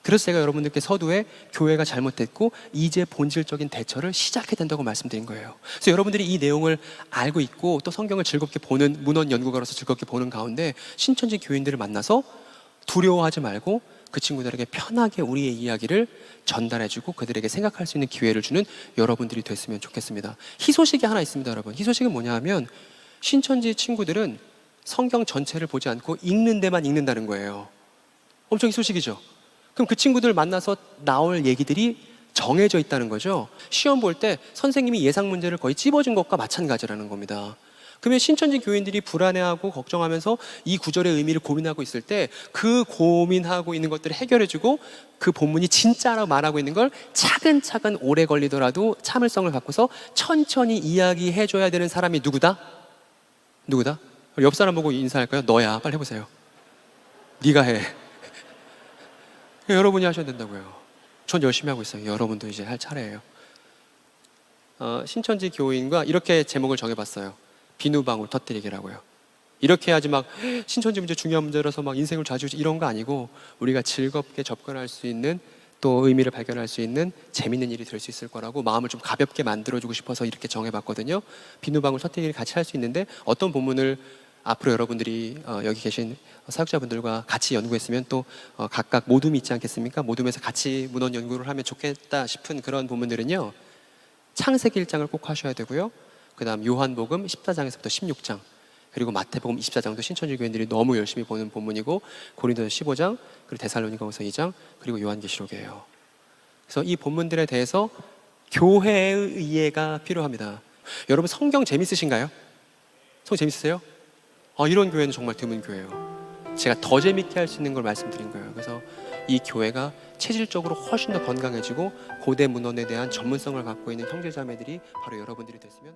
그래서 제가 여러분들께 서두에 교회가 잘못됐고 이제 본질적인 대처를 시작해야 된다고 말씀드린 거예요. 그래서 여러분들이 이 내용을 알고 있고 또 성경을 즐겁게 보는, 문헌 연구가로서 즐겁게 보는 가운데 신천지 교인들을 만나서 두려워하지 말고 그 친구들에게 편하게 우리의 이야기를 전달해주고 그들에게 생각할 수 있는 기회를 주는 여러분들이 됐으면 좋겠습니다. 희소식이 하나 있습니다, 여러분. 희소식은 뭐냐 하면 신천지 친구들은 성경 전체를 보지 않고 읽는 데만 읽는다는 거예요. 엄청 희소식이죠. 그럼 그 친구들 만나서 나올 얘기들이 정해져 있다는 거죠. 시험 볼 때 선생님이 예상 문제를 거의 찝어준 것과 마찬가지라는 겁니다. 그러면 신천지 교인들이 불안해하고 걱정하면서 이 구절의 의미를 고민하고 있을 때 그 고민하고 있는 것들을 해결해주고 그 본문이 진짜라고 말하고 있는 걸 차근차근 오래 걸리더라도 참을성을 갖고서 천천히 이야기해줘야 되는 사람이 누구다? 누구다? 옆 사람 보고 인사할까요? 너야. 빨리 해보세요. 네가 해. 여러분이 하셔야 된다고요. 전 열심히 하고 있어요. 여러분도 이제 할 차례예요. 신천지 교인과 이렇게 제목을 정해봤어요. 비누방울 터뜨리기라고요. 이렇게 해야지 막 신천지 문제 중요한 문제라서 막 인생을 좌지우지 이런 거 아니고, 우리가 즐겁게 접근할 수 있는, 또 의미를 발견할 수 있는 재밌는 일이 될 수 있을 거라고 마음을 좀 가볍게 만들어주고 싶어서 이렇게 정해봤거든요. 비누방울 터뜨리기를 같이 할 수 있는데, 어떤 본문을 앞으로 여러분들이 여기 계신 사역자분들과 같이 연구했으면 또 각각 모둠이 있지 않겠습니까? 모둠에서 같이 문헌 연구를 하면 좋겠다 싶은 그런 본문들은요, 창세기 1장을 꼭 하셔야 되고요, 그 다음 요한복음 14장에서부터 16장, 그리고 마태복음 24장도 신천지 교인들이 너무 열심히 보는 본문이고, 고린도서 15장, 그리고 데살로니가후서 2장, 그리고 요한계시록이에요. 그래서 이 본문들에 대해서 교회의 이해가 필요합니다. 여러분, 성경 재밌으신가요? 성경 재밌으세요? 이런 교회는 정말 드문 교회예요. 제가 더 재밌게 할 수 있는 걸 말씀드린 거예요. 그래서 이 교회가 체질적으로 훨씬 더 건강해지고 고대 문헌에 대한 전문성을 갖고 있는 형제자매들이 바로 여러분들이 됐으면